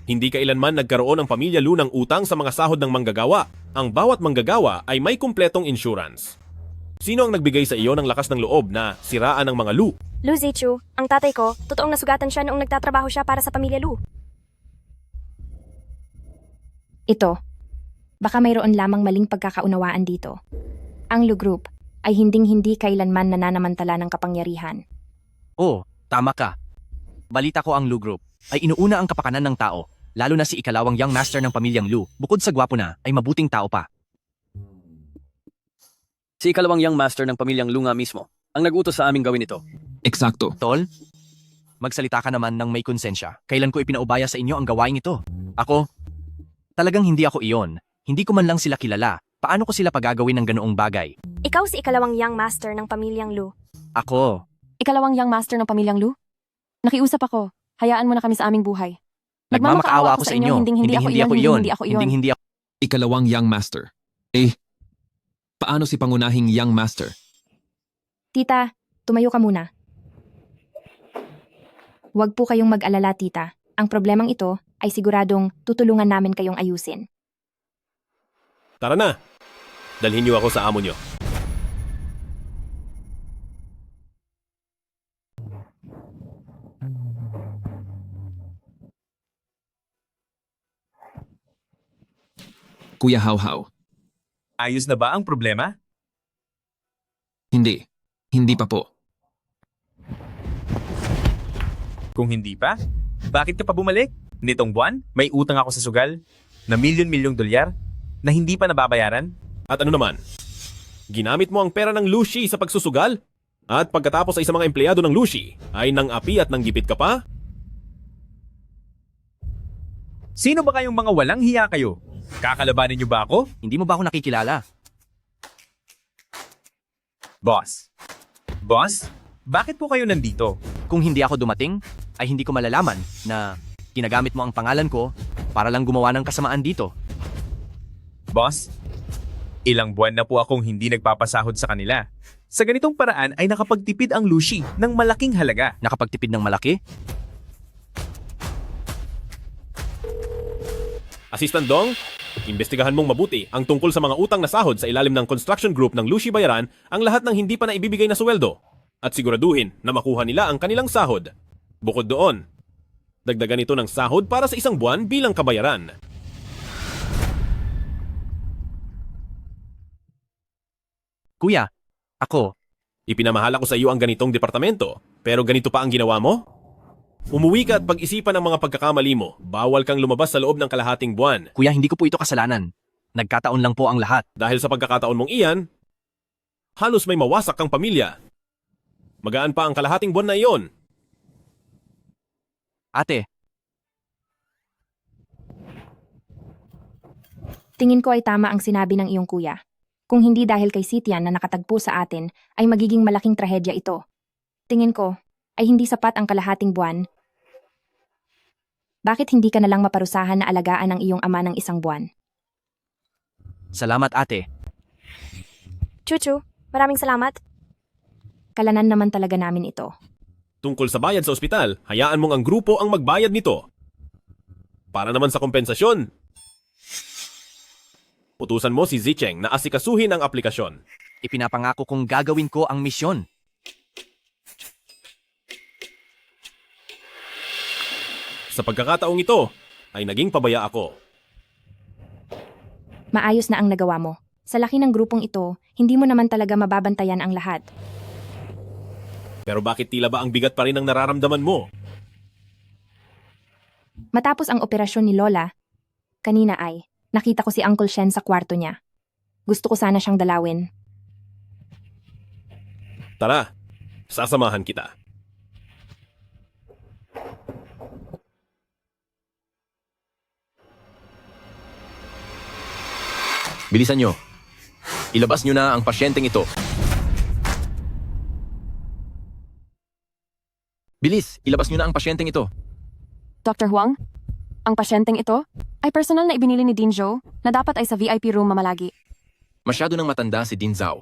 Hindi kailanman nagkaroon ang pamilya Lu ng utang sa mga sahod ng manggagawa. Ang bawat manggagawa ay may kumpletong insurance. Sino ang nagbigay sa iyo ng lakas ng loob na siraan ng mga Lu? Lu Zichu, ang tatay ko, totoong nasugatan siya noong nagtatrabaho siya para sa pamilya Lu. Ito, baka mayroon lamang maling pagkakaunawaan dito. Ang Lu Group ay hinding-hindi kailanman nananamantala ng kapangyarihan. Oh, tama ka. Balita ko ang Lu Group ay inuuna ang kapakanan ng tao, lalo na si ikalawang young master ng pamilyang Lu, bukod sa gwapo na, ay mabuting tao pa. Si ikalawang young master ng pamilyang Lu nga mismo ang nag-utos sa aming gawin ito. Eksakto. Tol, magsalita ka naman ng may konsensya. Kailan ko ipinaubaya sa inyo ang gawain ito? Ako? Talagang hindi ako iyon. Hindi ko man lang sila kilala. Paano ko sila pagagawin ng ganoong bagay? Ikaw si ikalawang young master ng pamilyang Lu. Ako. Ikalawang young master ng pamilyang Lu? Nakiusap ako. Hayaan mo na kami sa aming buhay. Nagmamakaawa ako sa inyo. Hindi ako iyon. Hindi ako. Ikalawang young master. Paano si pangunahing young master? Tita, tumayo ka muna. Huwag po kayong mag-alala, tita. Ang problemang ito ay siguradong tutulungan namin kayong ayusin. Tara na. Dalhin niyo ako sa amo niyo. Kuya Hao Hao. Ayos na ba ang problema? Hindi. Hindi pa po. Kung hindi pa, bakit ka pa bumalik? Nitong buwan, may utang ako sa sugal na milyon-milyong dolyar na hindi pa nababayaran. At ano naman? Ginamit mo ang pera ng Lucy sa pagsusugal? At pagkatapos ay sa mga empleyado ng Lucy, ay nang api at nang gipit ka pa? Sino ba kayong mga walang hiya kayo? Kakalabanin niyo ba ako? Hindi mo ba ako nakikilala? Boss. Boss, bakit po kayo nandito? Kung hindi ako dumating, ay hindi ko malalaman na ginagamit mo ang pangalan ko para lang gumawa ng kasamaan dito. Boss, ilang buwan na po akong hindi nagpapasahod sa kanila. Sa ganitong paraan ay nakapagtipid ang Lucy ng malaking halaga. Nakapagtipid ng malaki? Assistant Dong, imbestigahan mong mabuti ang tungkol sa mga utang na sahod sa ilalim ng construction group ng Lucy Bayaran ang lahat ng hindi pa na ibibigay na sweldo at siguraduhin na makuha nila ang kanilang sahod. Bukod doon, dagdagan ito ng sahod para sa isang buwan bilang kabayaran. Kuya, ako. Ipinamahala ko sa iyo ang ganitong departamento, pero ganito pa ang ginawa mo? Umuwi ka at pag-isipan ang mga pagkakamali mo. Bawal kang lumabas sa loob ng kalahating buwan. Kuya, hindi ko po ito kasalanan. Nagkataon lang po ang lahat. Dahil sa pagkakataon mong iyan, halos may mawasak kang pamilya. Magaan pa ang kalahating buwan na iyon. Ate, Tingin ko ay tama ang sinabi ng iyong kuya. Kung hindi dahil kay Sitian na nakatagpo sa atin, ay magiging malaking trahedya ito. Tingin ko, ay hindi sapat ang kalahating buwan. Bakit hindi ka na lang maparusahan na alagaan ang iyong ama ng isang buwan? salamat ate. Chuchu, maraming salamat. Kalanan naman talaga namin ito. Tungkol sa bayad sa ospital, hayaan mong ang grupo ang magbayad nito. Para naman sa kompensasyon, utusan mo si Zicheng na asikasuhin ang aplikasyon. Ipinapangako kong gagawin ko ang misyon. Sa pagkakataong ito, ay naging pabaya ako. Maayos na ang nagawa mo. Sa laki ng grupong ito, hindi mo naman talaga mababantayan ang lahat. Pero bakit tila ba ang bigat pa rin ang nararamdaman mo? Matapos ang operasyon ni Lola, kanina ay, nakita ko si Uncle Shen sa kwarto niya. Gusto ko sana siyang dalawin. Tara, sasamahan kita. Bilisan nyo. Ilabas nyo na ang pasyenteng ito. Bilis, ilabas nyo na ang pasyenteng ito. Dr. Huang, ang pasyenteng ito ay personal na ibinili ni Dean Zhou na dapat ay sa VIP room mamalagi. Masyado nang matanda si Din Zhao.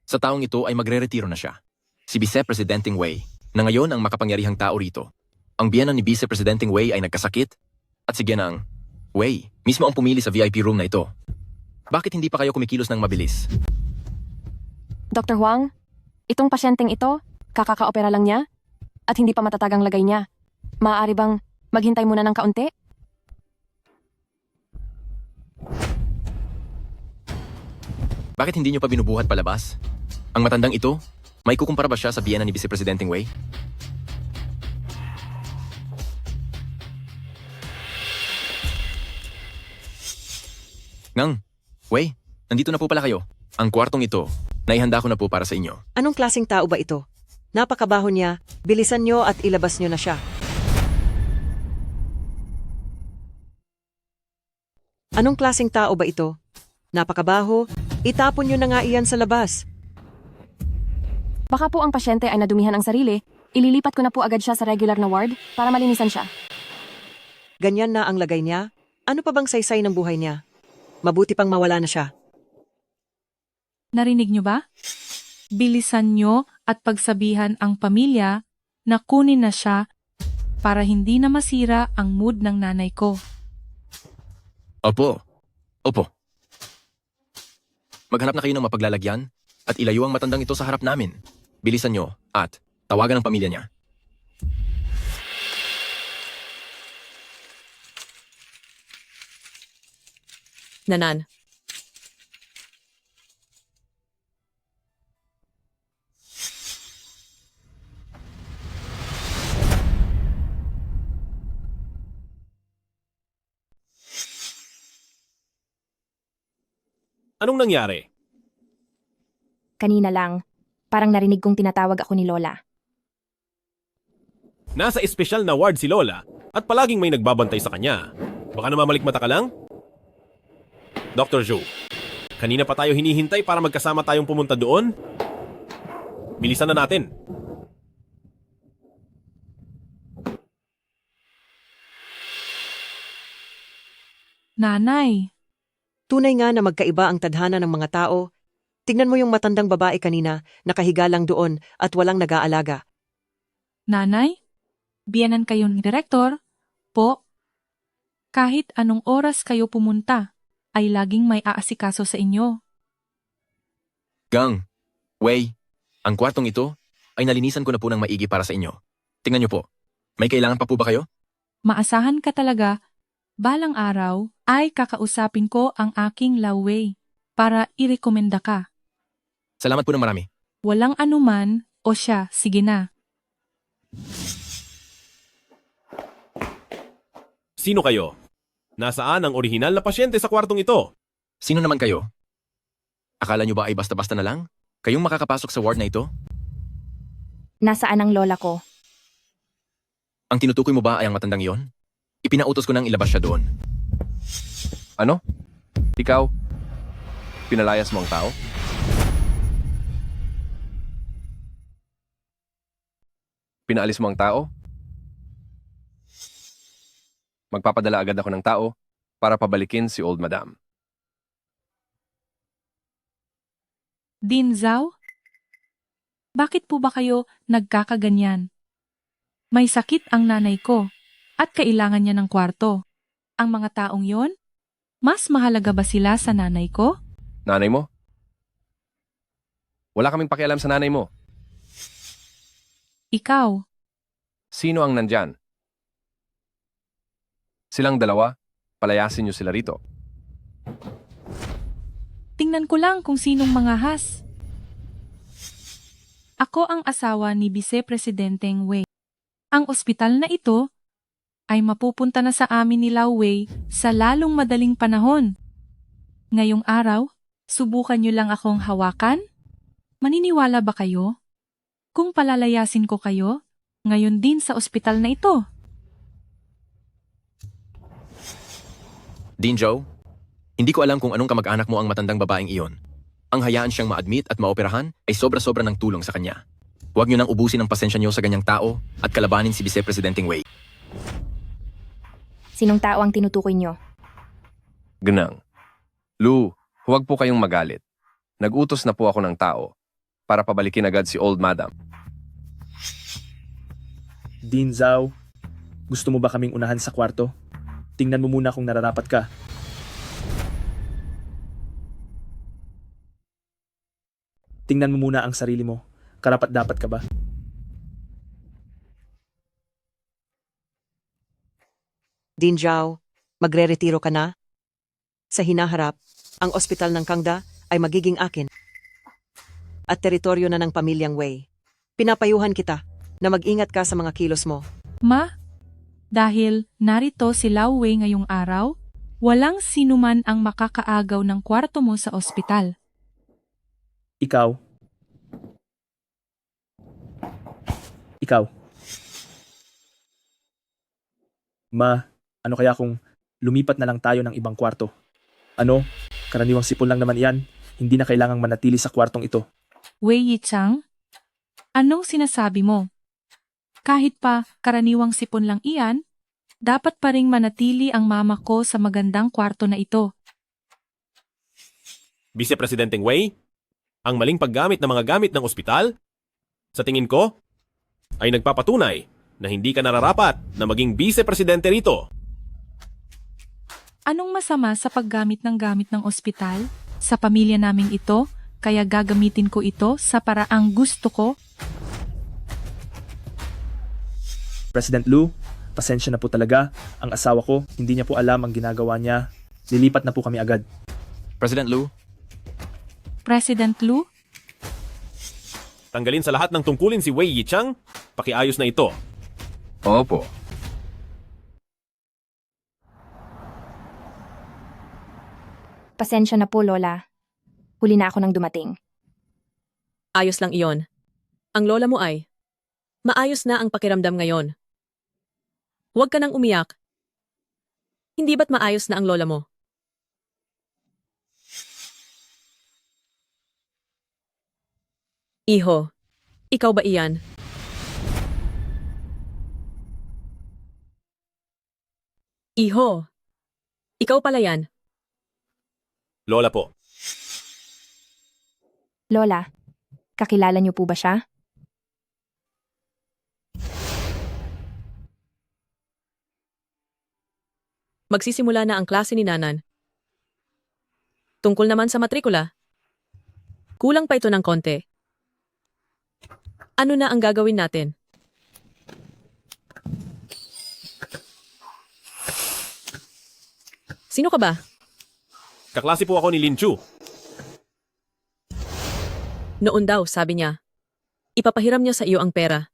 Sa taong ito ay magre-retiro na siya. Si Vice Presidenting Wei, na ngayon ang makapangyarihang tao rito. Ang biyenan ni Vice Presidenting Wei ay nagkasakit at si Genang Wei mismo ang pumili sa VIP room na ito. Bakit hindi pa kayo kumikilos ng mabilis? Dr. Huang, itong pasyenteng ito, kakaka-opera lang niya at hindi pa matatag ang lagay niya. Maaari bang maghintay muna ng kaunti? Bakit hindi nyo pa binubuhat palabas? Ang matandang ito, may kukumpara ba siya sa biyenan ni Vice Presidenting Wei? Ngang, Wei, nandito na po pala kayo. Ang kwartong ito, naihanda ko na po para sa inyo. Anong klaseng tao ba ito? Napakabaho niya, bilisan nyo at ilabas nyo na siya. Anong klaseng tao ba ito? Napakabaho, itapon nyo na nga iyan sa labas. Baka po ang pasyente ay nadumihan ang sarili, ililipat ko na po agad siya sa regular na ward para malinisan siya. Ganyan na ang lagay niya? Ano pa bang saysay ng buhay niya? Mabuti pang mawala na siya. Narinig nyo ba? Bilisan nyo at pagsabihan ang pamilya na kunin na siya para hindi na masira ang mood ng nanay ko. Opo. Opo. Maghanap na kayo ng mapaglalagyan at ilayo ang matandang ito sa harap namin. Bilisan nyo at tawagan ang pamilya niya. Nanan. Anong nangyari? Kanina lang, parang narinig kong tinatawag ako ni Lola. Nasa espesyal na ward si Lola at palaging may nagbabantay sa kanya. Baka namamalikmata ka lang? Dr. Zhou, kanina pa tayo hinihintay para magkasama tayong pumunta doon. Bilisan na natin. Nanay. Tunay nga na magkaiba ang tadhana ng mga tao. Tignan mo yung matandang babae kanina, nakahiga lang doon at walang nag-aalaga. Nanay? Biyanan kayo ni Direktor? Po? Kahit anong oras kayo pumunta, ay laging may aasikaso sa inyo. Gang, Wei, ang kwartong ito ay nalinisan ko na po ng maigi para sa inyo. Tingnan niyo po, may kailangan pa po ba kayo? Maasahan ka talaga, balang araw ay kakausapin ko ang aking laway para irekomenda ka. Salamat po ng marami. Walang anuman o siya, sige na. Sino kayo? Nasaan ang orihinal na pasyente sa kwartong ito? Sino naman kayo? Akala niyo ba ay basta-basta na lang? Kayong makakapasok sa ward na ito? Nasaan ang lola ko? Ang tinutukoy mo ba ay ang matandang iyon? Ipinautos ko nang ilabas siya doon. Ano? Ikaw? Pinalayas mo ang tao? Pinaalis mo ang tao? Magpapadala agad ako ng tao para pabalikin si Old Madam. Din Zhao? Bakit po ba kayo nagkakaganyan? May sakit ang nanay ko at kailangan niya ng kwarto. Ang mga taong yon, mas mahalaga ba sila sa nanay ko? Nanay mo? Wala kaming pakialam sa nanay mo. Ikaw, Sino ang nandyan? Silang dalawa, palayasin niyo sila rito. tingnan ko lang kung sinong mangahas. Ako ang asawa ni Vice Presidenteng Wei. Ang ospital na ito ay mapupunta na sa amin ni Lao Wei sa lalong madaling panahon. Ngayong araw, subukan niyo lang akong hawakan? Maniniwala ba kayo? Kung palalayasin ko kayo, ngayon din sa ospital na ito. Dinjo, hindi ko alam kung anong kamag-anak mo ang matandang babaeng iyon. Ang hayaan siyang ma-admit at maoperahan ay sobra-sobra ng tulong sa kanya. Huwag niyo nang ubusin ang pasensya niyo sa ganyang tao at kalabanin si Vice Presidenteng Wei. Sinong tao ang tinutukoy niyo? Gnang. Lu, huwag po kayong magalit. Nag-utos na po ako ng tao para pabalikin agad si Old Madam. Din Zhao, gusto mo ba kaming unahan sa kwarto? Tingnan mo muna kung nararapat ka. Tingnan mo muna ang sarili mo. Karapat-dapat ka ba? Din Zhao, magre-retiro ka na? Sa hinaharap, ang ospital ng Kangda ay magiging akin. At teritoryo na ng pamilyang Wei. Pinapayuhan kita na mag-ingat ka sa mga kilos mo. Ma, dahil narito si Lao Wei ngayong araw, walang sinuman ang makakaagaw ng kwarto mo sa ospital. Ikaw. Ma, ano kaya kung lumipat na lang tayo ng ibang kwarto? Ano? Karaniwang sipon lang naman iyan. Hindi na kailangang manatili sa kwartong ito. Wei Yichang, anong sinasabi mo? Kahit pa karaniwang sipon lang iyan, dapat pa ring manatili ang mama ko sa magandang kwarto na ito. Vice Presidenteng Wei, ang maling paggamit ng mga gamit ng ospital, sa tingin ko, ay nagpapatunay na hindi ka nararapat na maging Vice Presidente rito. Anong masama sa paggamit ng gamit ng ospital? Sa pamilya naming ito, kaya gagamitin ko ito sa paraang gusto ko. President Lu, pasensya na po talaga. Ang asawa ko, hindi niya po alam ang ginagawa niya. Lilipat na po kami agad. President Lu, President Lu, Tanggalin sa lahat ng tungkulin si Wei Yichang, pakiayos na ito. Opo. Pasensya na po, Lola. Huli na ako nang dumating. Ayos lang iyon. Ang lola mo ay, maayos na ang pakiramdam ngayon. Huwag ka nang umiyak. Hindi ba't maayos na ang lola mo? Iho, ikaw ba iyan? Iho, ikaw pala yan. Lola po. Lola, kakilala niyo po ba siya? Magsisimula na ang klase ni Nanan. Tungkol naman sa matrikula, kulang pa ito ng konti. Ano na ang gagawin natin? Sino ka ba? Kaklase po ako ni Lin Chu. Noon daw, sabi niya. Ipapahiram niya sa iyo ang pera.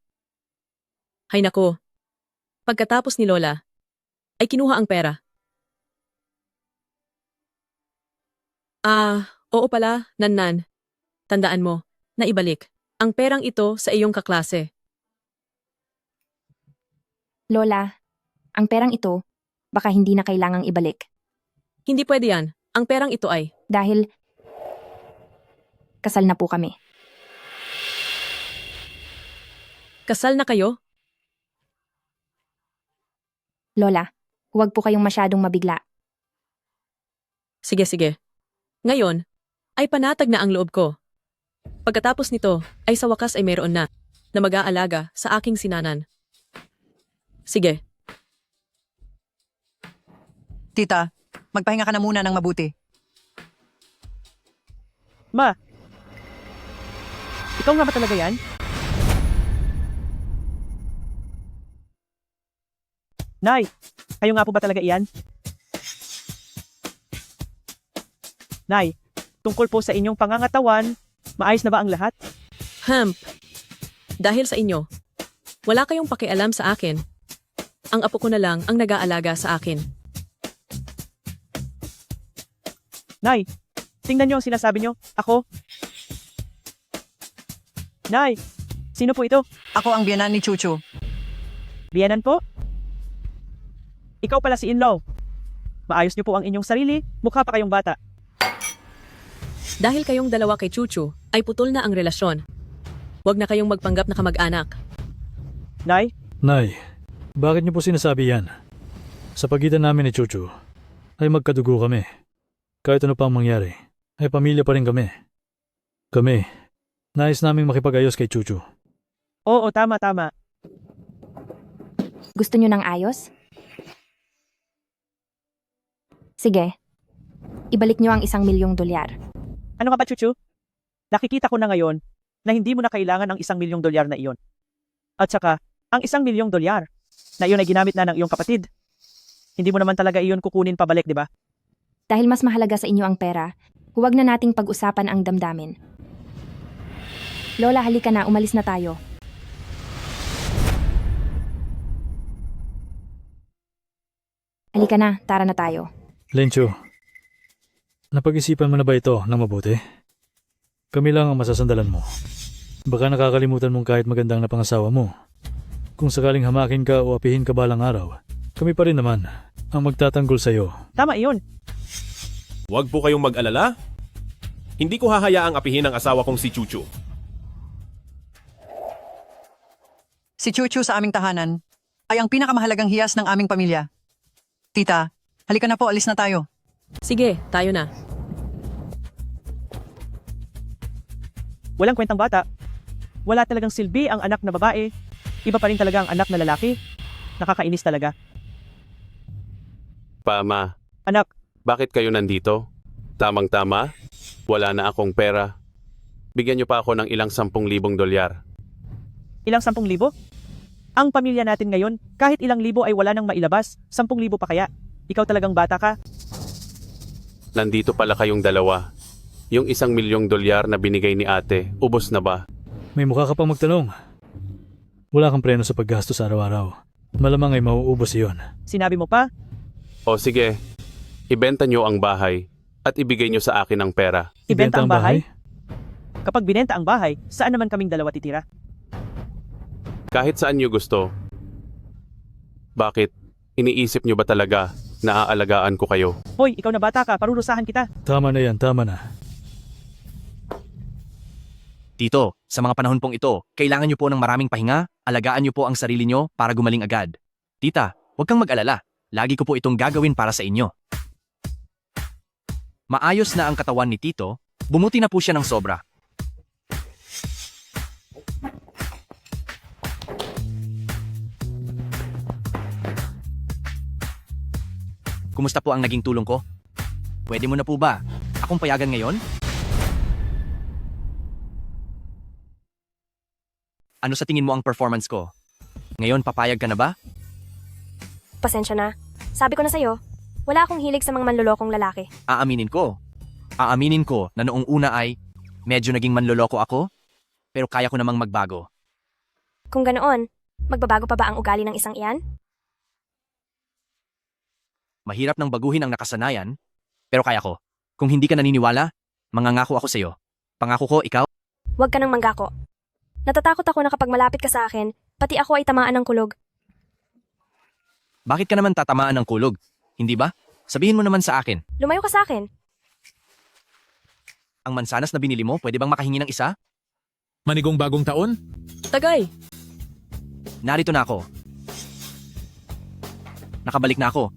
Hay nako. Pagkatapos ni Lola, ay kinuha ang pera. Oo pala, Nanan. Tandaan mo, na ibalik ang perang ito sa iyong kaklase. Lola, ang perang ito, baka hindi na kailangang ibalik. Hindi pwede yan. Ang perang ito ay... Dahil kasal na po kami. Kasal na kayo? Lola, huwag po kayong masyadong mabigla. Sige, sige. Ngayon, ay panatag na ang loob ko. Pagkatapos nito, ay sa wakas ay meron na mag-aalaga sa aking sinanan. Sige. Tita, magpahinga ka na muna ng mabuti. Ma, ikaw nga ba talaga yan? Nay, kayo nga po ba talaga iyan? Nay, tungkol po sa inyong pangangatawan, maayos na ba ang lahat? Dahil sa inyo, wala kayong pakialam sa akin. Ang apo ko na lang ang nag-aalaga sa akin. Nay, tingnan niyo ang sinasabi niyo. Ako? Nay, sino po ito? Ako ang biyanan ni Chuchu. Biyanan po? Ikaw pala si in-law. Maayos niyo po ang inyong sarili, mukha pa kayong bata. Dahil kayong dalawa kay Chuchu, ay putol na ang relasyon. Huwag na kayong magpanggap na kamag-anak. Nay? Nay, bakit niyo po sinasabi yan? Sa pagitan namin ni Chuchu, ay magkadugo kami. Kahit ano pang mangyari, ay pamilya pa rin kami. Kami, nais naming makipag-ayos kay Chuchu. Oo, tama. Gusto niyo ng ayos? Sige, ibalik niyo ang $1,000,000. Ano ka ba, Chuchu? Nakikita ko na ngayon na hindi mo na kailangan ang $1,000,000 na iyon. At saka, ang $1,000,000 na iyon ay ginamit na ng iyong kapatid. Hindi mo naman talaga iyon kukunin pabalik, di ba? Dahil mas mahalaga sa inyo ang pera, huwag na nating pag-usapan ang damdamin. Lola, halika na, umalis na tayo. Halika na, tara na tayo. Lencho, napag-isipan mo na ba ito ng mabuti? Kami lang ang masasandalan mo. Baka nakakalimutan mong kahit magandang napangasawa mo. Kung sakaling hamakin ka o apihin ka balang araw, kami pa rin naman ang magtatanggol sa'yo. Tama iyon. Huwag po kayong mag-alala. Hindi ko hahayaang apihin ang asawa kong si Chuchu. Si Chuchu sa aming tahanan ay ang pinakamahalagang hiyas ng aming pamilya. Tita, halika na po, alis na tayo. Sige, tayo na. Walang kwentang bata. Wala talagang silbi ang anak na babae. Iba pa rin talaga ang anak na lalaki. Nakakainis talaga. Pama. Anak. Bakit kayo nandito? Tamang-tama? Wala na akong pera. Bigyan niyo pa ako ng ilang $10,000. Ilang 10,000? Ang pamilya natin ngayon, kahit ilang libo ay wala nang mailabas. 10,000 pa kaya? Ikaw talagang bata ka. Nandito pala kayong dalawa. Yung $1,000,000 na binigay ni ate, ubos na ba? May mukha ka pang magtanong. Wala kang preno sa paggastos araw-araw. Malamang ay mauubos iyon. Sinabi mo pa? O sige, ibenta niyo ang bahay at ibigay niyo sa akin ang pera. Ibenta ang bahay? Kapag binenta ang bahay, saan naman kaming dalawa titira? Kahit saan niyo gusto. Bakit? Iniisip niyo ba talaga na aalagaan ko kayo? Hoy, ikaw na bata ka, parurusahan kita. Tama na yan, tama na. Tito, sa mga panahon pong ito, kailangan niyo po ng maraming pahinga, alagaan niyo po ang sarili niyo para gumaling agad. Tita, huwag kang mag-alala. Lagi ko po itong gagawin para sa inyo. Maayos na ang katawan ni Tito, bumuti na po siya ng sobra. Kumusta po ang naging tulong ko? Pwede mo na po ba akong payagan ngayon? Ano sa tingin mo ang performance ko? Ngayon papayag ka na ba? Pasensya na. Sabi ko na sa'yo, wala akong hilig sa mga manlolokong lalaki. Aaminin ko. Aaminin ko na noong una ay medyo naging manloloko ako, pero kaya ko namang magbago. Kung ganoon, magbabago pa ba ang ugali ng isang iyan? Mahirap nang baguhin ang nakasanayan, pero kaya ko. Kung hindi ka naniniwala, mangangako ako sa iyo. Pangako ko, ikaw. Huwag ka nang manggako. Natatakot ako na kapag malapit ka sa akin, pati ako ay tamaan ng kulog. Bakit ka naman tatamaan ng kulog? Hindi ba? Sabihin mo naman sa akin. Lumayo ka sa akin. Ang mansanas na binili mo, pwede bang makahingi ng isa? Manigong bagong taon? Tagay! Narito na ako. Nakabalik na ako.